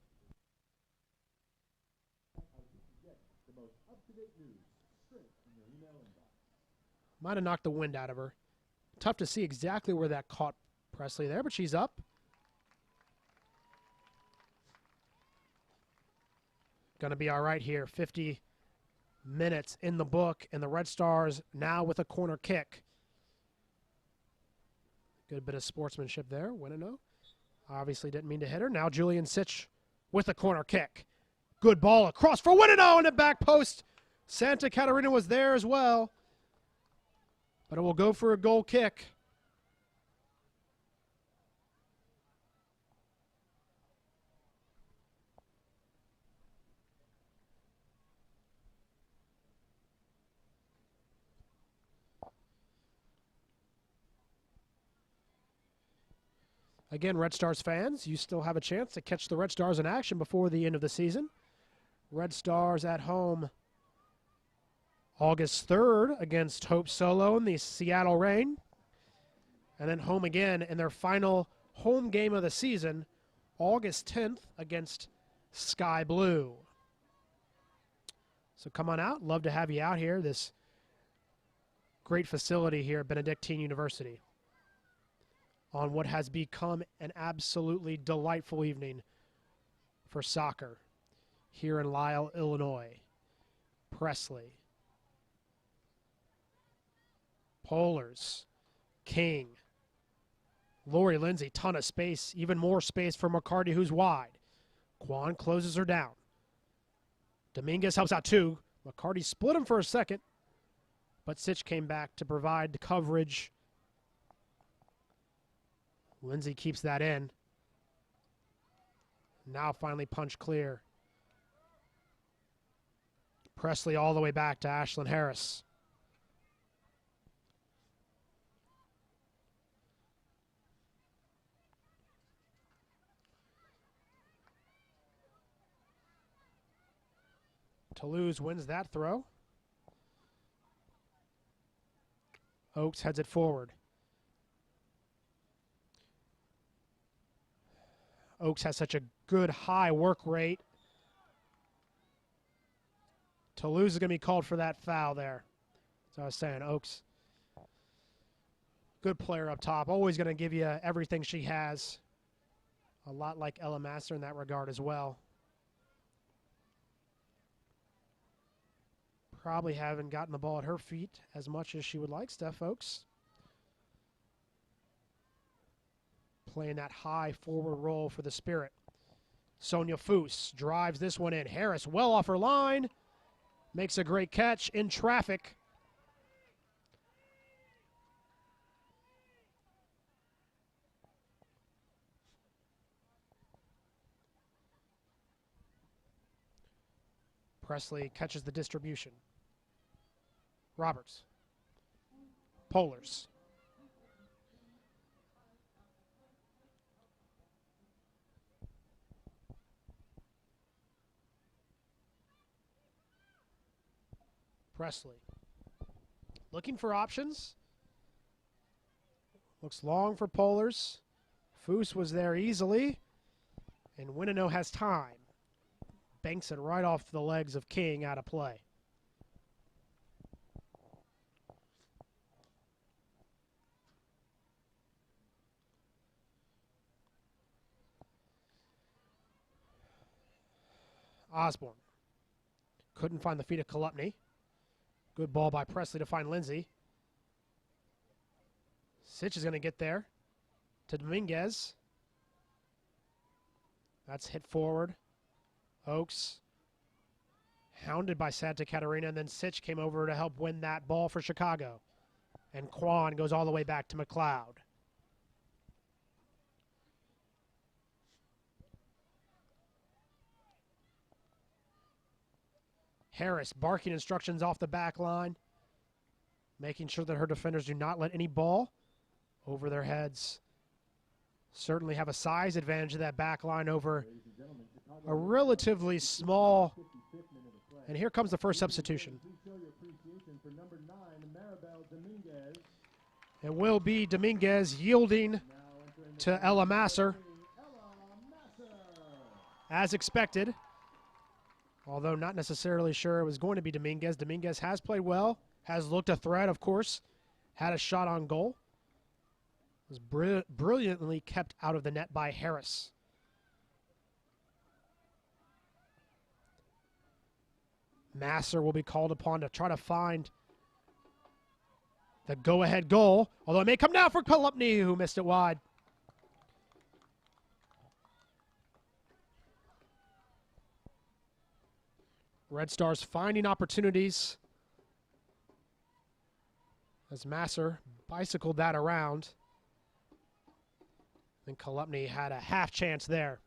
How you can get the most up-to-date news straight in your email inbox. Might have knocked the wind out of her. Tough to see exactly where that caught Presley there, but she's up. Going to be all right here. 50 minutes in the book, and the Red Stars now with a corner kick. Good bit of sportsmanship there. Winino obviously didn't mean to hit her. Now Julian Sitch with a corner kick. Good ball across for Winino in the back post. Santa Catarina was there as well, but it will go for a goal kick. Again, Red Stars fans, you still have a chance to catch the Red Stars in action before the end of the season. Red Stars at home August 3rd against Hope Solo in the Seattle Reign. And then home again in their final home game of the season, August 10th against Sky Blue. So come on out. Love to have you out here. This great facility here at Benedictine University on what has become an absolutely delightful evening for soccer here in Lisle, Illinois. Presley. Polars King. Lori Lindsay, ton of space, even more space for McCarty, who's wide. Quan closes her down. Dominguez helps out too. McCarty split him for a second, but Sitch came back to provide the coverage. Lindsay keeps that in. Now finally punch clear. Presley all the way back to Ashlyn Harris. Toulouse wins that throw. Oaks heads it forward. Oaks has such a good high work rate. Toulouse is going to be called for that foul there. So I was saying, Oaks, good player up top. Always going to give you everything she has. A lot like Ella Master in that regard as well. Probably haven't gotten the ball at her feet as much as she would like, Steph Oaks. Playing that high forward role for the Spirit. Sonia Foose drives this one in. Harris well off her line. Makes a great catch in traffic. Presley catches the distribution. Roberts. Polars. Presley. Looking for options. Looks long for Polars. Foose was there easily. And Winino has time. Banks it right off the legs of King out of play. Osborne. Couldn't find the feet of Kolupny. Good ball by Presley to find Lindsay. Sitch is going to get there to Dominguez. That's hit forward. Oaks hounded by Santa Catarina, and then Sitch came over to help win that ball for Chicago. And Quan goes all the way back to McLeod. Harris barking instructions off the back line, making sure that her defenders do not let any ball over their heads. Certainly have a size advantage of that back line over a relatively small. And here comes the first substitution. It will be Dominguez yielding to Ella Masser, as expected. Although not necessarily sure it was going to be Dominguez. Dominguez has played well, has looked a threat, of course, had a shot on goal. Was brilliantly kept out of the net by Harris. Masser will be called upon to try to find the go-ahead goal, although it may come down for Kolupny, who missed it wide. Red Stars finding opportunities as Masser bicycled that around. And Kolupny had a half chance there.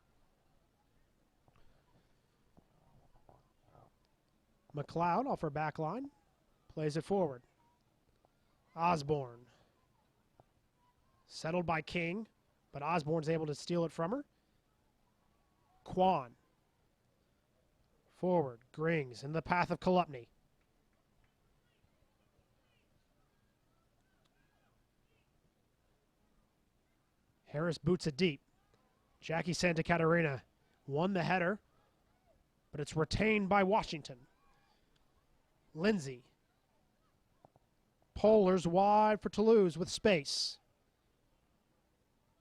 McLeod off her back line, plays it forward. Osborne. Settled by King, but Osborne's able to steal it from her. Quan. Forward, Grings in the path of Kolupny. Harris boots it deep. Jackie Santa Catarina won the header, but it's retained by Washington. Lindsay. Polars wide for Toulouse with space.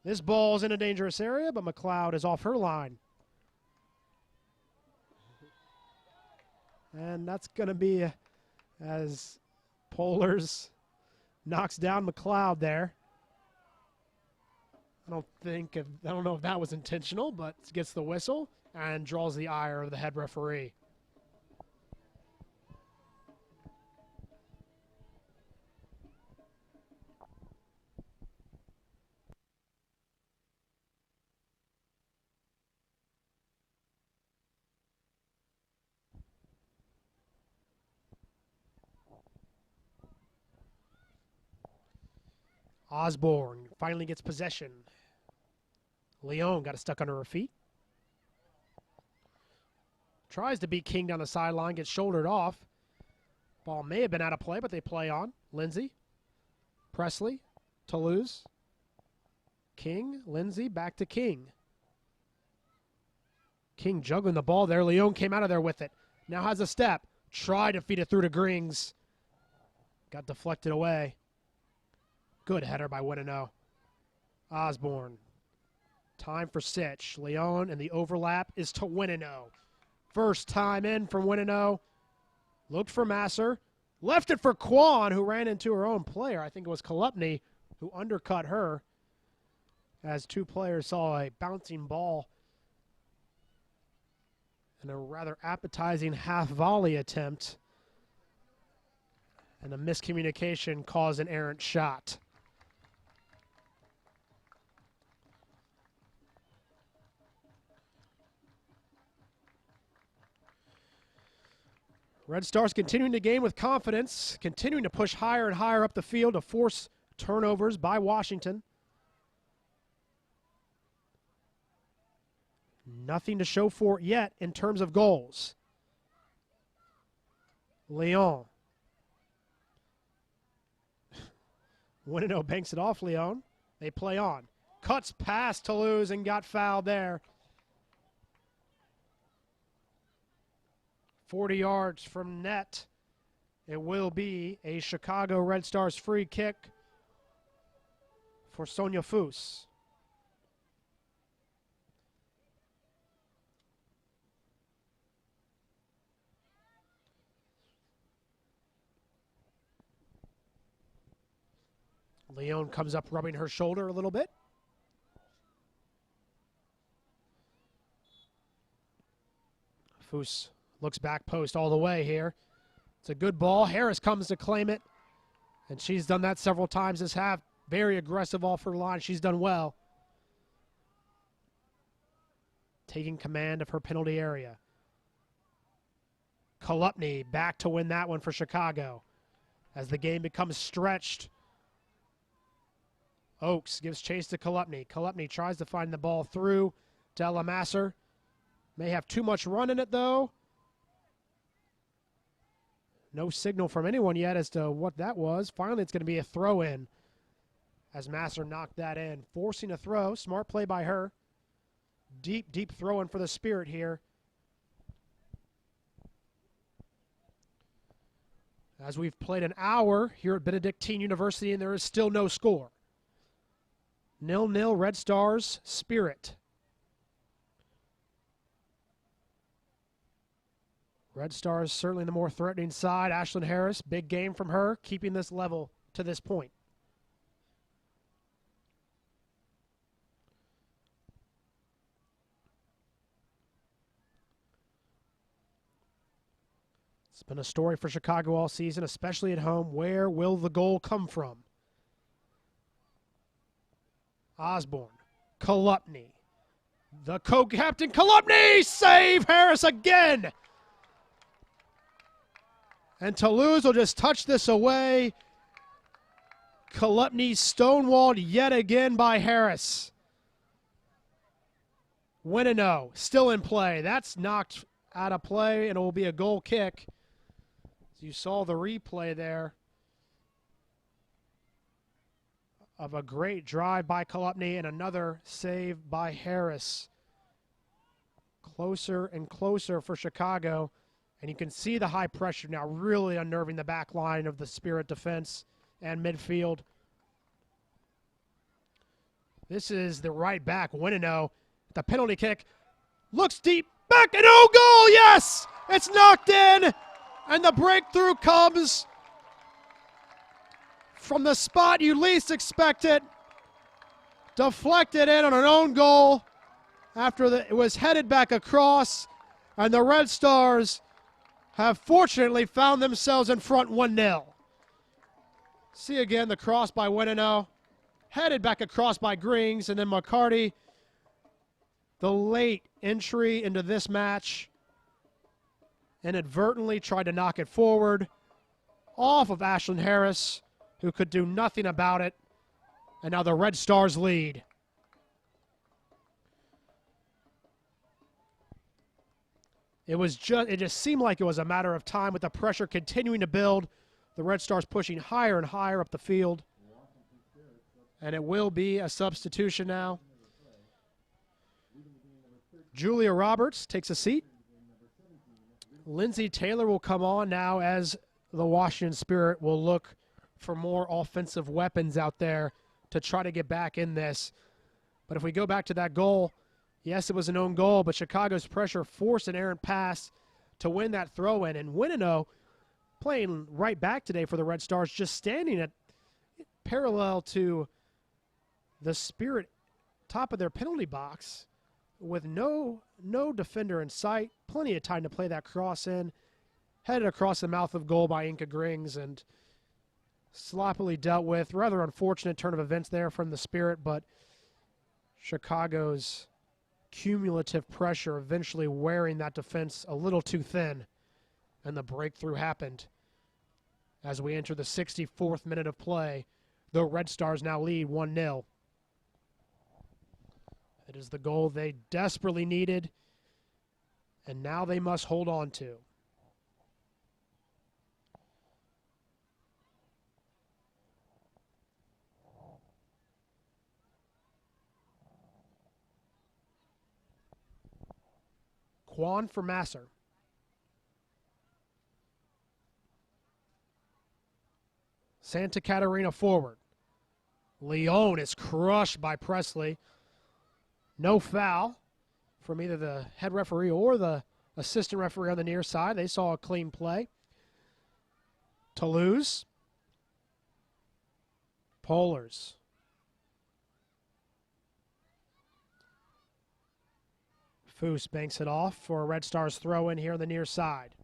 This ball's in a dangerous area, but McLeod is off her line. And that's going to be as Polars knocks down McLeod there. I don't know if that was intentional, but gets the whistle and draws the ire of the head referee. Osborne finally gets possession. Leon got it stuck under her feet. Tries to beat King down the sideline, gets shouldered off. Ball may have been out of play, but they play on. Lindsay, Presley, Toulouse, King, Lindsay, back to King. King juggling the ball there. Leon came out of there with it. Now has a step. Tried to feed it through to Grings. Got deflected away. Good header by Winino. Osborne. Time for Sitch. Leon, and the overlap is to Winino. First time in from Winino. Looked for Masser. Left it for Kwan, who ran into her own player. I think it was Kolupny who undercut her as two players saw a bouncing ball and a rather appetizing half volley attempt. And a miscommunication caused an errant shot. Red Stars continuing the game with confidence, continuing to push higher and higher up the field to force turnovers by Washington. Nothing to show for it yet in terms of goals. Leon. Winino banks it off Leon. They play on. Cuts past Toulouse and got fouled there. 40 yards from net. It will be a Chicago Red Stars free kick for Sonia Foos. Leon comes up rubbing her shoulder a little bit. Foos looks back post all the way here. It's a good ball. Harris comes to claim it. And she's done that several times this half. Very aggressive off her line. She's done well. Taking command of her penalty area. Kolupny back to win that one for Chicago. As the game becomes stretched. Oakes gives chase to Kolupny. Kolupny tries to find the ball through to Lamasser. May have too much run in it though. No signal from anyone yet as to what that was. Finally, it's going to be a throw-in as Masser knocked that in. Forcing a throw. Smart play by her. Deep, deep throw-in for the Spirit here. As we've played an hour here at Benedictine University, and there is still no score. 0-0 Red Stars, Spirit. Red Stars certainly the more threatening side. Ashlyn Harris, big game from her, keeping this level to this point. It's been a story for Chicago all season, especially at home. Where will the goal come from? Osborne, Kolupny. The co-captain, Kolupny! Save Harris again! And Toulouse will just touch this away. Kolupny stonewalled yet again by Harris. Winino still in play. That's knocked out of play, and it will be a goal kick. You saw the replay there of a great drive by Kolupny and another save by Harris. Closer and closer for Chicago. And you can see the high pressure now really unnerving the back line of the Spirit defense and midfield. This is the right back, Winino. The penalty kick. Looks deep. Back and oh, goal! Yes! It's knocked in! And the breakthrough comes from the spot you least expect it. Deflected in on an own goal after it was headed back across, and the Red Stars have fortunately found themselves in front 1-0. See again the cross by Winino, headed back across by Grings, and then McCarty, the late entry into this match, inadvertently tried to knock it forward off of Ashlyn Harris, who could do nothing about it, and now the Red Stars lead. It just seemed like it was a matter of time with the pressure continuing to build. The Red Stars pushing higher and higher up the field. And it will be a substitution now. Julia Roberts takes a seat. Lindsay Taylor will come on now as the Washington Spirit will look for more offensive weapons out there to try to get back in this. But if we go back to that goal, yes, it was an own goal, but Chicago's pressure forced an errant pass to win that throw-in. And Winino playing right back today for the Red Stars, just standing at parallel to the Spirit top of their penalty box with no defender in sight. Plenty of time to play that cross in. Headed across the mouth of goal by Inka Grings and sloppily dealt with. Rather unfortunate turn of events there from the Spirit, but Chicago's cumulative pressure eventually wearing that defense a little too thin, and the breakthrough happened. As we enter the 64th minute of play, the Red Stars now lead 1-0. It is the goal they desperately needed, and now they must hold on to. Quan for Masser. Santa Catarina forward. Leone is crushed by Presley. No foul from either the head referee or the assistant referee on the near side. They saw a clean play. Toulouse. Polars. Foose banks it off for a Red Stars throw in here on the near side.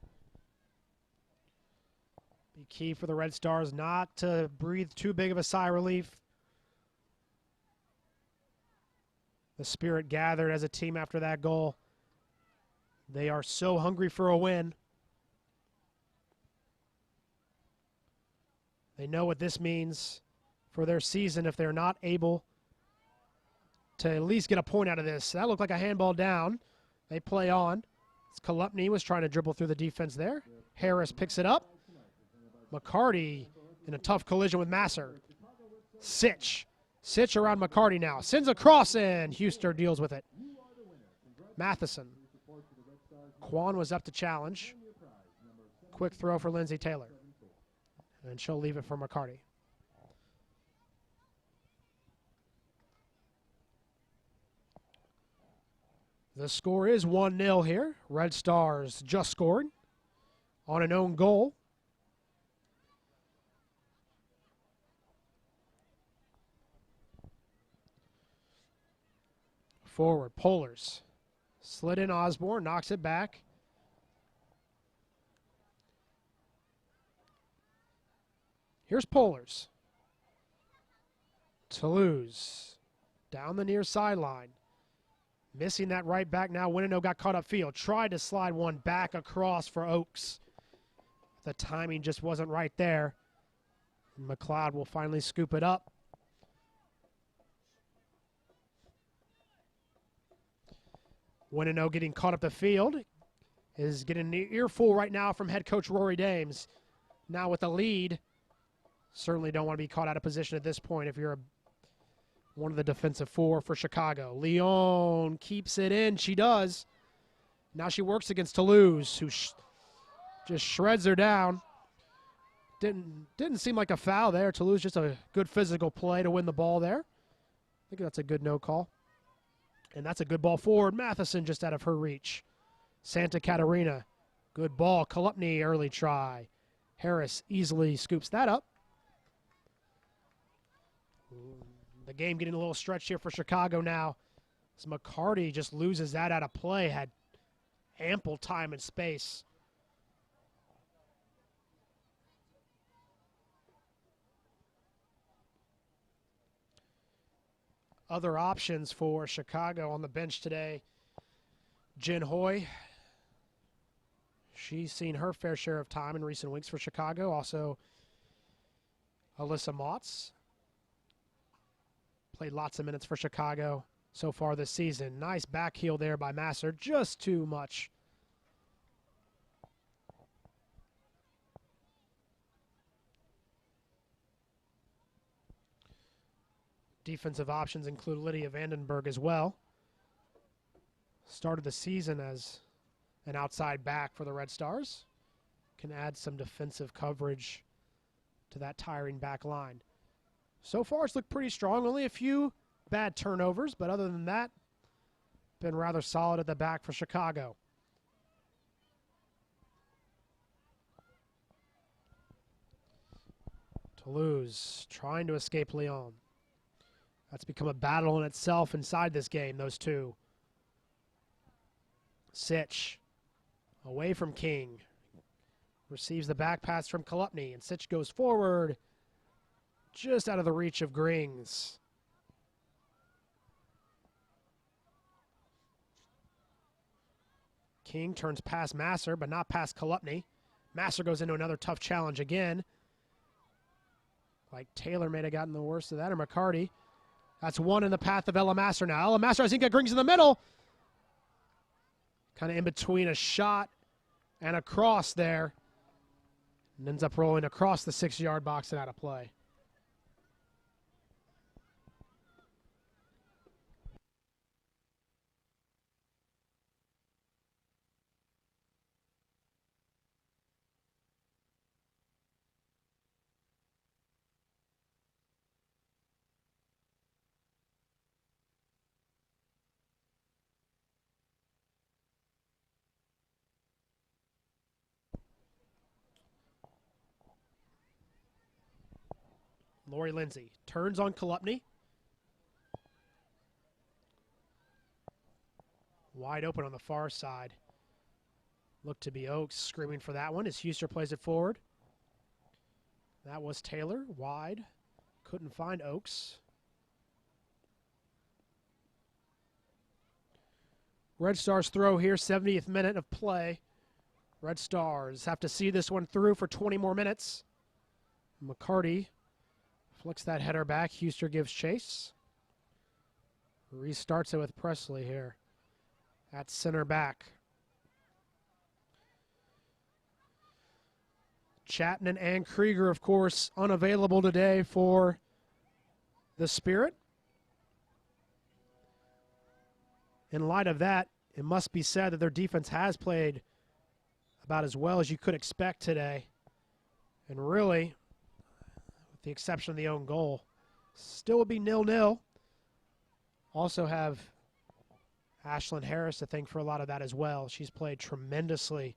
Be key for the Red Stars not to breathe too big of a sigh of relief. The Spirit gathered as a team after that goal. They are so hungry for a win. They know what this means for their season if they're not able to at least get a point out of this. That looked like a handball down. They play on. Kolupny was trying to dribble through the defense there. Harris picks it up. McCarty in a tough collision with Masser. Sitch around McCarty now. Sends a cross in. Huster deals with it. Matheson. Quan was up to challenge. Quick throw for Lindsay Taylor. And she'll leave it for McCarty. The score is 1-0 here. Red Stars just scored on an own goal. Forward, Polars. Slid in Osborne, knocks it back. Here's Polars. Toulouse down the near sideline. Missing that right back now. Winino got caught upfield. Tried to slide one back across for Oaks. The timing just wasn't right there. And McLeod will finally scoop it up. Winino getting caught up the field. Is getting an earful right now from head coach Rory Dames. Now with the lead. Certainly don't want to be caught out of position at this point if you're one of the defensive four for Chicago. Leone keeps it in. She does. Now she works against Toulouse, who just shreds her down. Didn't seem like a foul there. Toulouse just a good physical play to win the ball there. I think that's a good no call. And that's a good ball forward. Matheson just out of her reach. Santa Catarina, good ball. Kolupny early try. Harris easily scoops that up. The game getting a little stretched here for Chicago now. As McCarty just loses that out of play. Had ample time and space. Other options for Chicago on the bench today. Jin Hoy. She's seen her fair share of time in recent weeks for Chicago. Also, Alyssa Motz. Played lots of minutes for Chicago so far this season. Nice back heel there by Masser. Just too much. Defensive options include Lydia Vandenberg as well. Started the season as an outside back for the Red Stars. Can add some defensive coverage to that tiring back line. So far, it's looked pretty strong. Only a few bad turnovers, but other than that, been rather solid at the back for Chicago. Toulouse trying to escape Lyon. That's become a battle in itself inside this game, those two. Sitch away from King. Receives the back pass from Kolupny, and Sitch goes forward just out of the reach of Grings. King turns past Masser, but not past Kolupny. Masser goes into another tough challenge again. Like Taylor may have gotten the worst of that, or McCarty. That's one in the path of Ella Masser now. Ella Masser, I think, got Grings in the middle. Kind of in between a shot and a cross there. And ends up rolling across the 6-yard box and out of play. Lori Lindsay turns on Kolupny. Wide open on the far side. Looked to be Oakes screaming for that one as Huster plays it forward. That was Taylor, wide. Couldn't find Oakes. Red Stars throw here, 70th minute of play. Red Stars have to see this one through for 20 more minutes. McCarty flicks that header back. Huster gives chase. Restarts it with Presley here at center back. Chatton and Krieger, of course, unavailable today for the Spirit. In light of that, it must be said that their defense has played about as well as you could expect today. And really, with the exception of the own goal, still would be 0-0. Also have Ashlyn Harris to thank for a lot of that as well. She's played tremendously,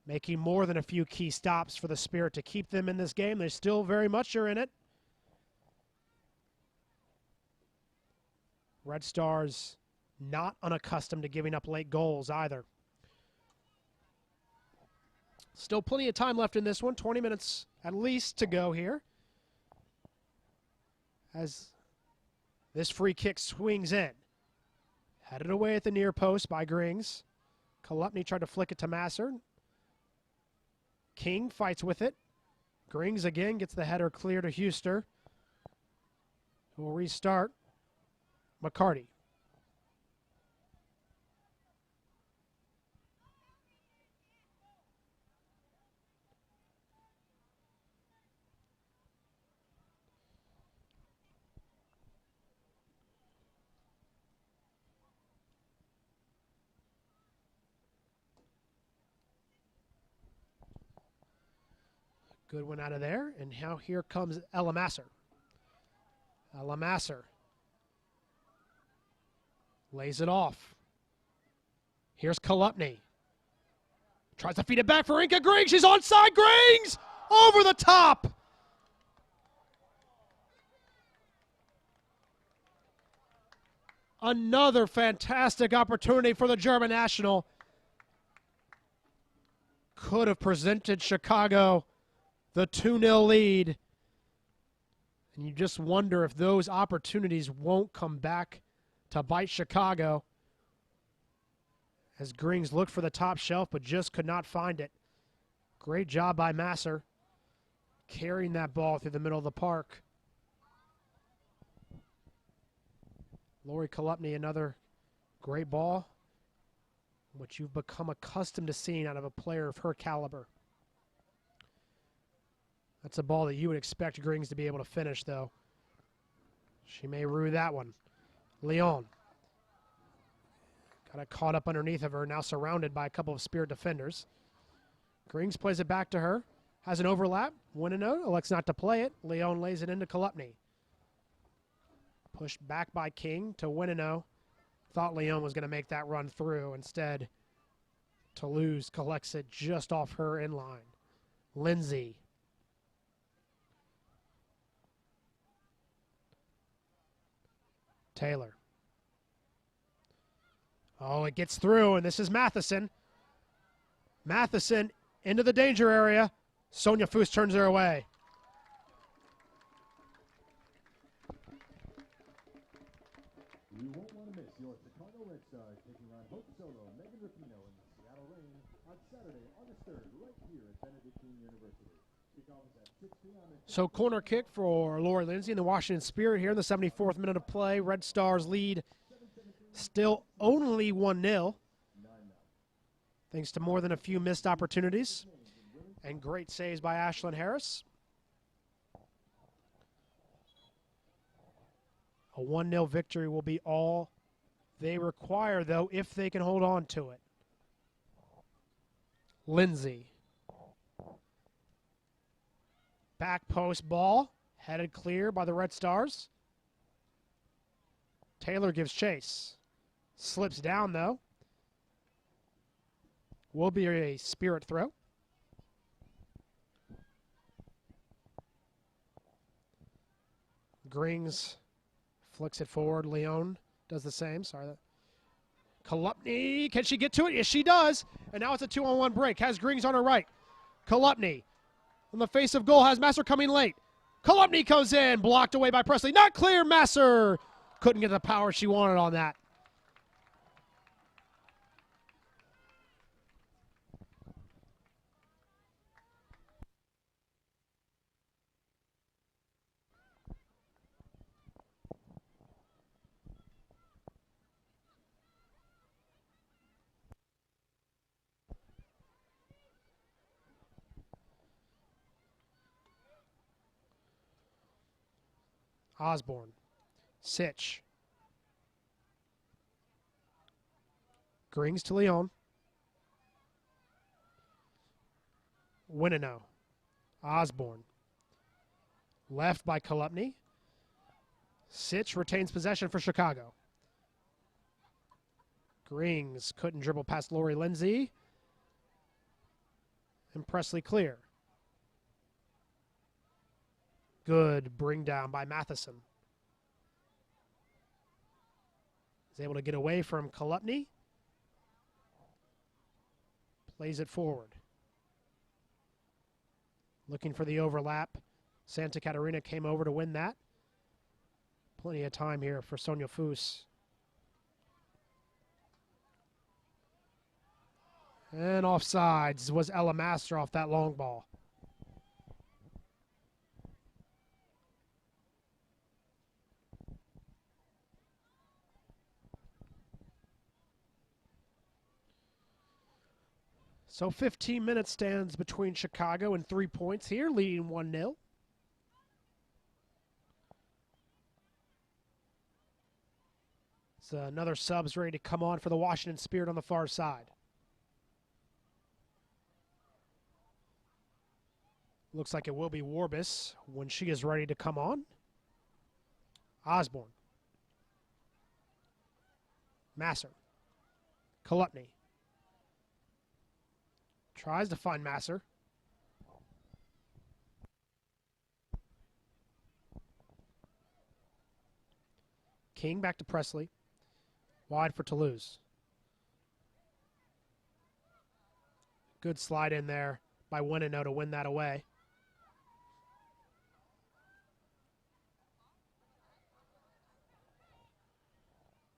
making more than a few key stops for the Spirit to keep them in this game. They still very much are in it. Red Stars not unaccustomed to giving up late goals either. Still plenty of time left in this one. 20 minutes at least to go here. As this free kick swings in. Headed away at the near post by Grings. Kolupny tried to flick it to Masser. King fights with it. Grings again gets the header clear to Huster, who will restart. McCarty. Good one out of there. And now here comes Ella Masser. Ella Masser lays it off. Here's Kolupny. Tries to feed it back for Inka Grings. She's onside. Grings over the top. Another fantastic opportunity for the German national. Could have presented Chicago the 2-0 lead. And you just wonder if those opportunities won't come back to bite Chicago. As Grings looked for the top shelf but just could not find it. Great job by Masser carrying that ball through the middle of the park. Lori Kolupny, another great ball, which you've become accustomed to seeing out of a player of her caliber. That's a ball that you would expect Grings to be able to finish, though. She may rue that one. Leon got it caught up underneath of her, now surrounded by a couple of Spirit defenders. Grings plays it back to her. Has an overlap. Winino elects not to play it. Leon lays it into Kolupny. Pushed back by King to Winino. Thought Leon was going to make that run through. Instead, Toulouse collects it just off her inline. Lindsay. Taylor. Oh, it gets through, and this is Matheson. Matheson into the danger area. Sonia Foose turns her away. You won't want to miss your Chicago Red Stars taking on Hope Solo, Megan Rapinoe in the Seattle Reign on Saturday, August 3rd, right here at Benedictine University. Kickoff is at 6 p.m. So corner kick for Lori Lindsay and the Washington Spirit here in the 74th minute of play. Red Stars lead still only 1-0. Thanks to more than a few missed opportunities and great saves by Ashlyn Harris. A 1-0 victory will be all they require, though, if they can hold on to it. Lindsay. Back post ball, headed clear by the Red Stars. Taylor gives chase. Slips down, though. Will be a Spirit throw. Grings flicks it forward. Leon does the same. Sorry. Kolupny, can she get to it? Yes, she does. And now it's a 2-on-1 break. Has Grings on her right. Kolupny on the face of goal, has Masser coming late. Kolupny comes in, blocked away by Presley. Not clear, Masser. Couldn't get the power she wanted on that. Osborne. Sitch. Grings to Leon. Winino. Osborne. Left by Kolupny. Sitch retains possession for Chicago. Grings couldn't dribble past Lori Lindsay. And Presley clear. Good bring down by Matheson. Is able to get away from Kolupny. Plays it forward. Looking for the overlap. Santa Catarina came over to win that. Plenty of time here for Sonia Foose. And offsides was Ella Master off that long ball. So 15 minutes stands between Chicago and 3 points here, leading 1-0. So another sub's ready to come on for the Washington Spirit on the far side. Looks like it will be Warbus when she is ready to come on. Osborne. Masser. Kolupny. Tries to find Masser. King back to Presley. Wide for Toulouse. Good slide in there by Winino to win that away.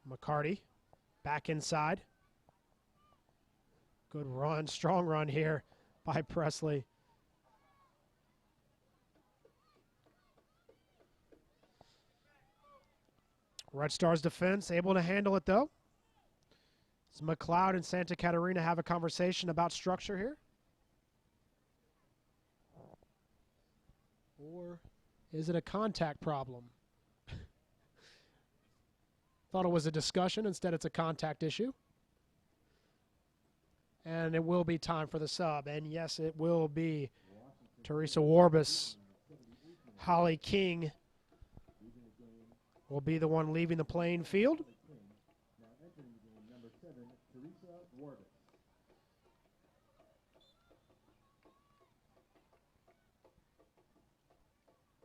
McCarty back inside. Good run, strong run here by Presley. Red Stars defense able to handle it though. Does McLeod and Santa Catarina have a conversation about structure here? Or is it a contact problem? Thought it was a discussion, instead it's a contact issue. And it will be time for the sub, and yes, it will be Teresa Warbus. Holly King will be the one leaving the playing field. Now entering the game, number 7, Teresa Warbus.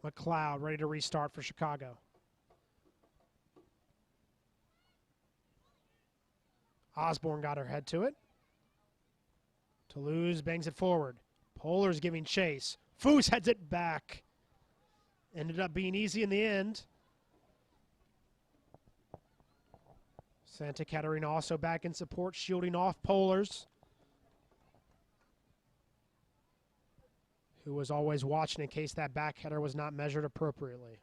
McLeod ready to restart for Chicago. Osborne got her head to it. Toulouse bangs it forward. Polar's giving chase. Foose heads it back. Ended up being easy in the end. Santa Catarina also back in support, shielding off Polars, who was always watching in case that back header was not measured appropriately.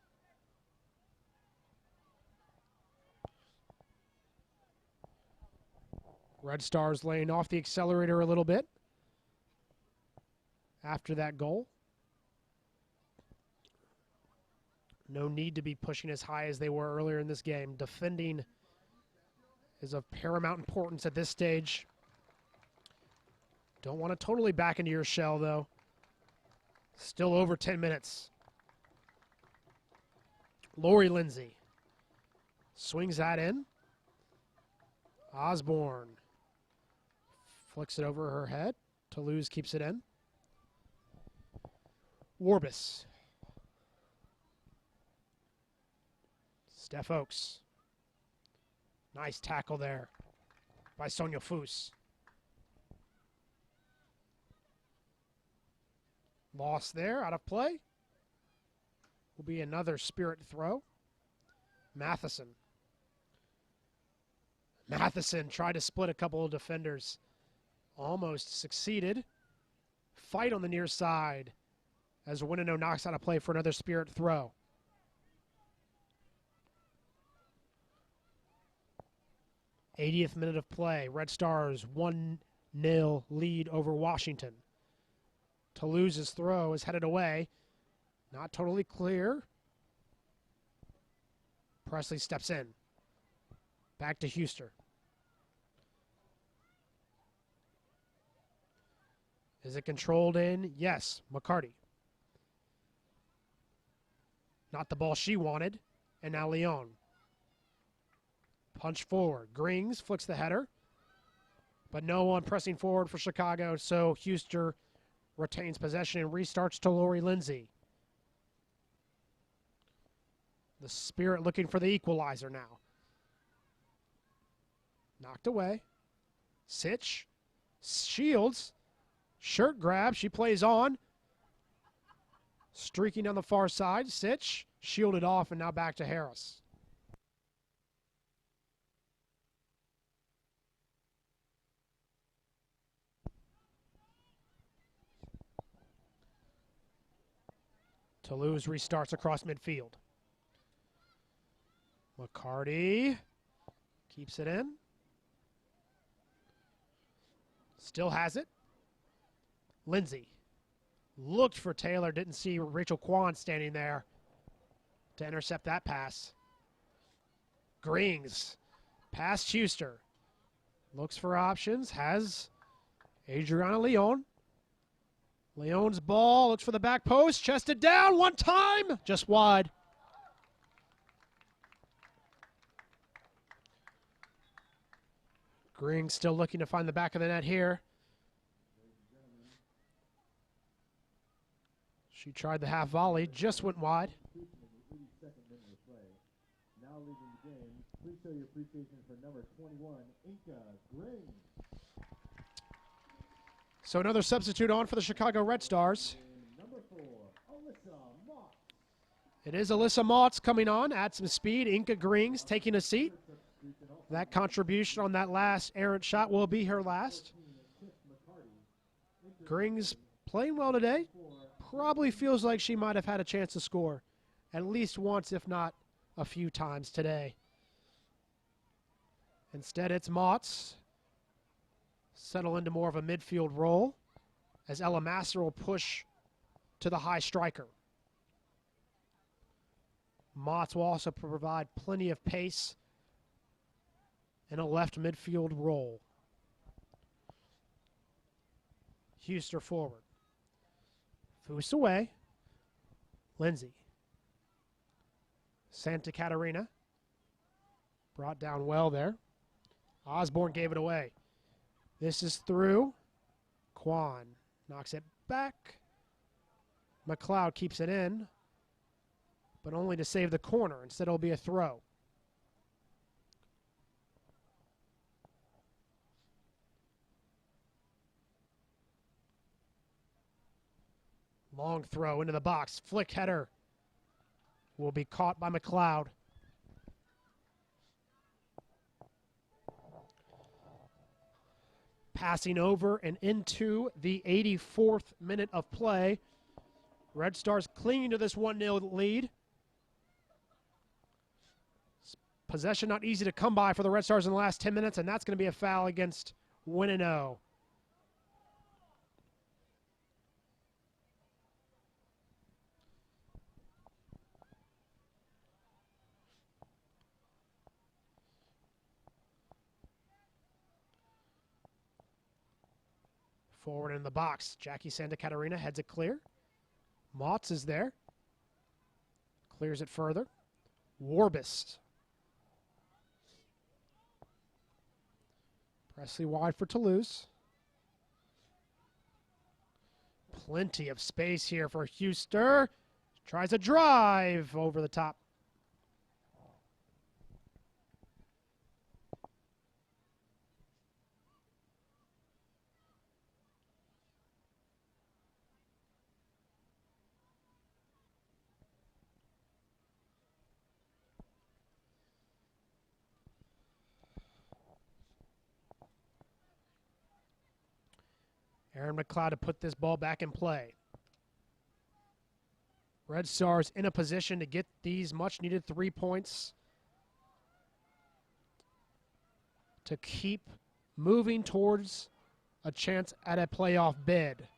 Red Stars laying off the accelerator a little bit after that goal. No need to be pushing as high as they were earlier in this game. Defending is of paramount importance at this stage. Don't want to totally back into your shell, though. Still over 10 minutes. Lori Lindsay swings that in. Osborne flicks it over her head. Toulouse keeps it in. Warbus. Steph Oakes. Nice tackle there by Sonia Foose. Lost there, out of play. Will be another Spirit throw. Matheson. Matheson tried to split a couple of defenders. Almost succeeded. Fight on the near side as Winino knocks out a play for another Spirit throw. '80th minute of play. Red Stars 1-0 lead over Washington. Toulouse's throw is headed away. Not totally clear. Presley steps in. Back to Huster. Is it controlled in? Yes, McCarty. Not the ball she wanted. And now Leon. Punch forward. Grings flicks the header. But no one pressing forward for Chicago, so Huster retains possession and restarts to Lori Lindsay. The Spirit looking for the equalizer now. Knocked away. Sitch. Shields. Shirt grab. She plays on. Streaking down the far side. Sitch. Shielded off and now back to Harris. Toulouse restarts across midfield. McCarty keeps it in. Still has it. Lindsay looked for Taylor, didn't see Rachel Kwan standing there to intercept that pass. Grings past Huster. Looks for options, has Adriana Leon. Leon's ball, looks for the back post, chested down, one time, just wide. Green still looking to find the back of the net here. She tried the half volley, just went wide. Now leaving the game, Teresa your appreciation for number 21, Inca Green. So another substitute on for the Chicago Red Stars. And number 4, Alyssa Moss. It is Alyssa Motts coming on, add some speed. Inca Grings taking a seat. That contribution on that last errant shot will be her last. Grings playing well today. Probably feels like she might have had a chance to score at least once, if not a few times today. Instead, it's Motts. Settle into more of a midfield role as Ella Masser will push to the high striker. Motts will also provide plenty of pace in a left midfield role. Huster forward. Foose away. Lindsay. Santa Catarina. Brought down well there. Osborne gave it away. This is through. Kwan knocks it back. McLeod keeps it in, but only to save the corner. Instead, it'll be a throw. Long throw into the box. Flick header will be caught by McLeod. Passing over and into the 84th minute of play. Red Stars clinging to this 1-0 lead. Possession not easy to come by for the Red Stars in the last 10 minutes, and that's going to be a foul against Winino. Forward in the box. Jackie Santa Catarina heads it clear. Motts is there. Clears it further. Warbist. Presley wide for Toulouse. Plenty of space here for Huster. Tries a drive over the top. Aaron McLeod to put this ball back in play. Red Stars in a position to get these much-needed 3 points to keep moving towards a chance at a playoff bid.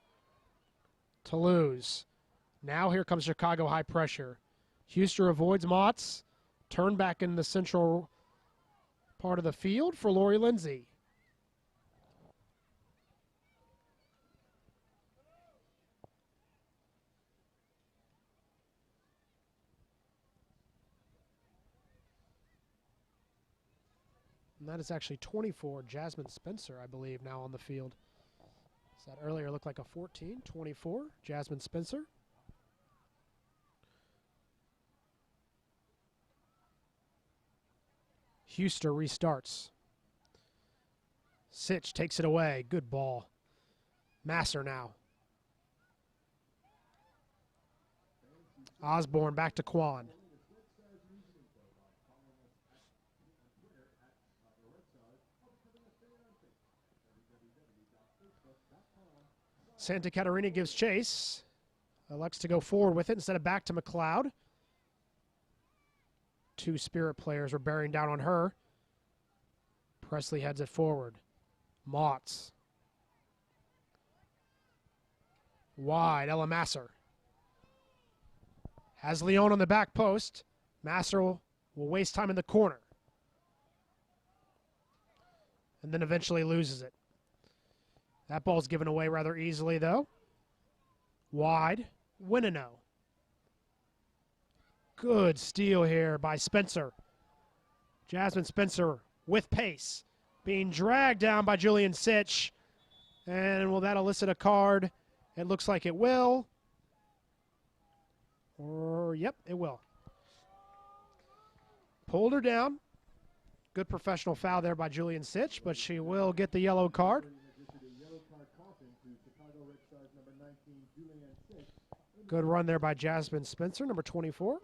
Toulouse. Now here comes Chicago high pressure. Huster avoids Motts. Turn back in the central part of the field for Lori Lindsay. And that is actually 24, Jasmine Spencer, I believe, now on the field. So that earlier looked like a 14, 24, Jasmine Spencer. Huster restarts. Sitch takes it away. Good ball. Masser now. Osborne back to Kwan. Santa Catarina gives chase. Elects to go forward with it instead of back to McLeod. Two Spirit players are bearing down on her. Presley heads it forward. Motts. Wide, Ella Masser. Has Leon on the back post. Masser will waste time in the corner. And then eventually loses it. That ball's given away rather easily, though. Wide, Winino. Good steal here by Spencer. Jasmine Spencer with pace. Being dragged down by Julian Sitch. And will that elicit a card? It looks like it will. Or, yep, it will. Pulled her down. Good professional foul there by Julian Sitch, but she will get the yellow card. Good run there by Jasmine Spencer, number 24.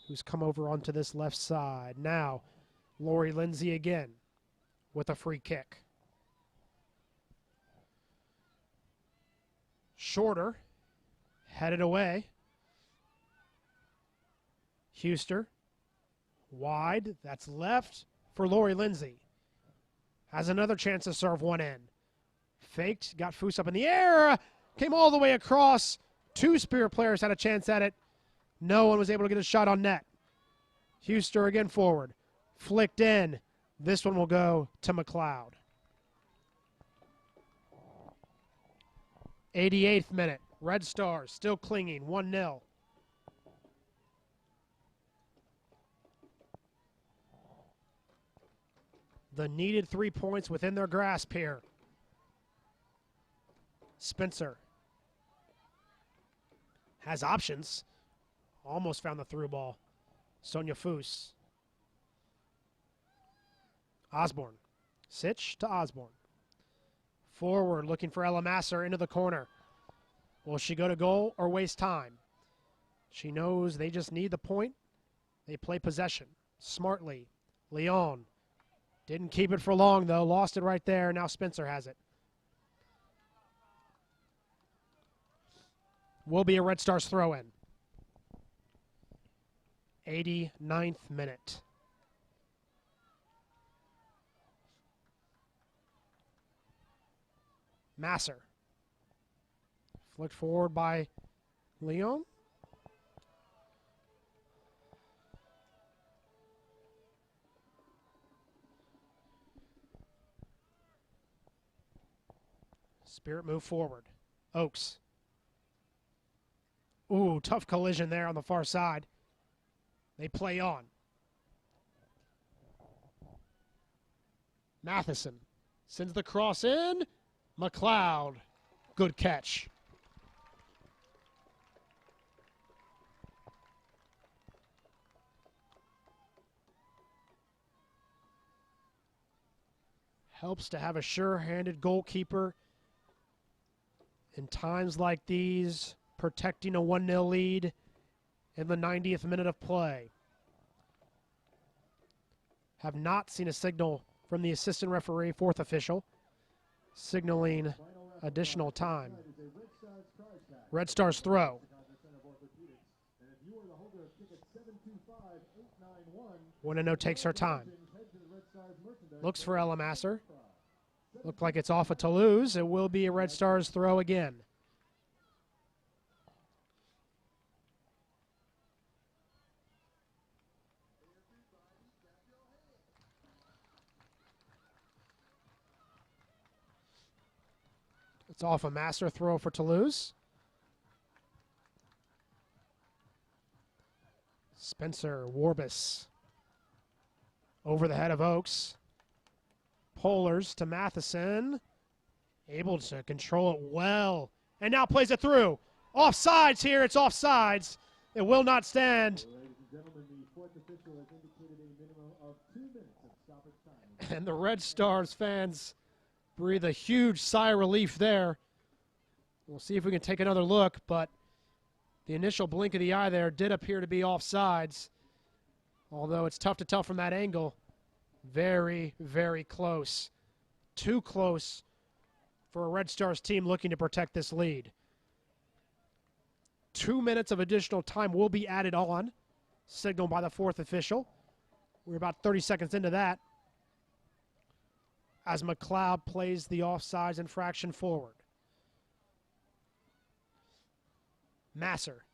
Who's come over onto this left side. Now, Lori Lindsay again with a free kick. Shorter, headed away. Huster, wide, that's left for Lori Lindsay. Has another chance to serve one in. Faked, got Foose up in the air, came all the way across. Two Spirit players had a chance at it. No one was able to get a shot on net. Huster again forward, flicked in. This one will go to McLeod. 88th minute, Red Stars still clinging, 1-0. The needed 3 points within their grasp here. Spencer has options. Almost found the through ball. Sonia Foose. Osborne. Sitch to Osborne. Forward looking for Ella Masser into the corner. Will she go to goal or waste time? She knows they just need the point. They play possession smartly. Leon didn't keep it for long, though. Lost it right there. Now Spencer has it. Will be a Red Stars throw-in. 89th minute. Masser. Flicked forward by Leon. Spirit move forward. Oaks. Ooh, tough collision there on the far side. They play on. Matheson sends the cross in. McLeod. Good catch. Helps to have a sure-handed goalkeeper in times like these, protecting a 1-0 lead in the 90th minute of play. Have not seen a signal from the assistant referee, fourth official, signaling additional time. Red Stars throw. Winano takes her time. Looks for Ella Masser. Looked like it's off of Toulouse. It will be a Red Stars throw again. It's off a Masser throw for Toulouse. Spencer Warbus over the head of Oaks. Polars to Matheson. Able to control it well. And now plays it through. Offsides here. It's offsides. It will not stand. Ladies and gentlemen, the fourth official has indicated a minimum of 2 minutes of stoppage time. And the Red Stars fans breathe a huge sigh of relief there. We'll see if we can take another look, but the initial blink of the eye there did appear to be offsides. Although it's tough to tell from that angle. Very, very close. Too close for a Red Stars team looking to protect this lead. 2 minutes of additional time will be added on, signaled by the fourth official. We're about 30 seconds into that as McLeod plays the offsides infraction forward. Masser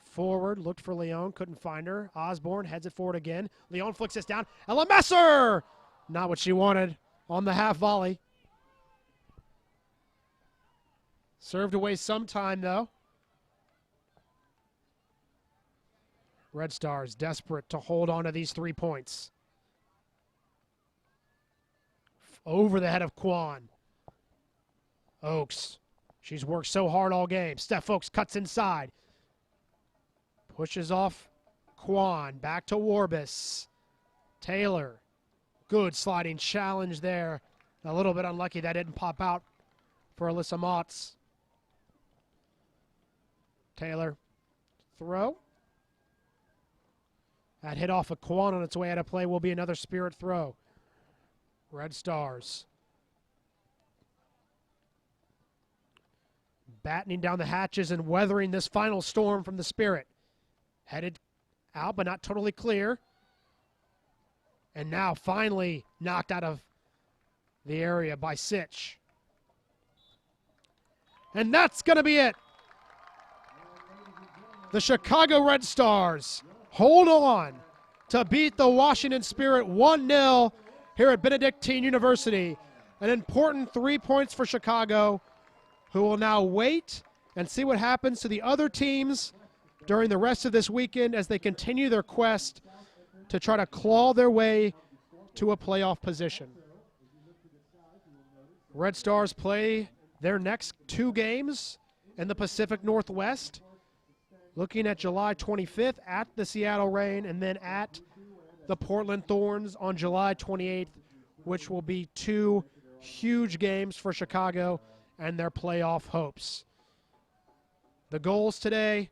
forward, looked for Leon, couldn't find her. Osborne heads it forward again. Leon flicks this down. Ella Masser! Not what she wanted on the half volley. Served away some time, though. Red Stars desperate to hold on to these 3 points. Over the head of Kwan. Oaks. She's worked so hard all game. Steph Oaks cuts inside. Pushes off Quan. Back to Warbus. Taylor. Good sliding challenge there. A little bit unlucky that didn't pop out for Alyssa Motz. Taylor. Throw. That hit off of Quan on its way out of play will be another Spirit throw. Red Stars. Battening down the hatches and weathering this final storm from the Spirit. Headed out, but not totally clear. And now finally knocked out of the area by Sitch. And that's going to be it. The Chicago Red Stars hold on to beat the Washington Spirit 1-0 here at Benedictine University. An important 3 points for Chicago, who will now wait and see what happens to the other teams during the rest of this weekend as they continue their quest to try to claw their way to a playoff position. Red Stars play their next 2 games in the Pacific Northwest, looking at July 25th at the Seattle Reign and then at the Portland Thorns on July 28th, which will be 2 huge games for Chicago and their playoff hopes. The goals today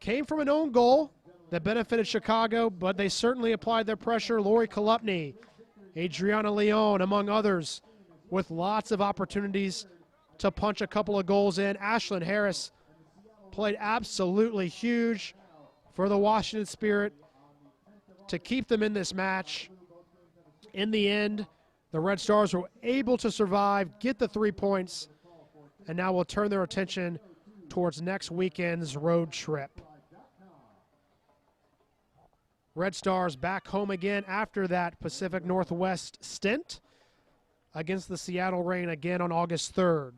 came from an own goal that benefited Chicago, but they certainly applied their pressure. Lori Kolupny, Adriana Leon, among others, with lots of opportunities to punch a couple of goals in. Ashlyn Harris played absolutely huge for the Washington Spirit to keep them in this match. In the end, the Red Stars were able to survive, get the 3 points, and now will turn their attention towards next weekend's road trip. Red Stars back home again after that Pacific Northwest stint against the Seattle Reign again on August 3rd.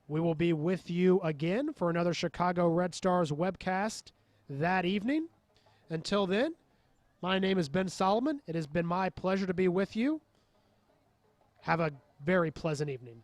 We will be with you again for another Chicago Red Stars webcast that evening. Until then, my name is Ben Solomon. It has been my pleasure to be with you. Have a very pleasant evening.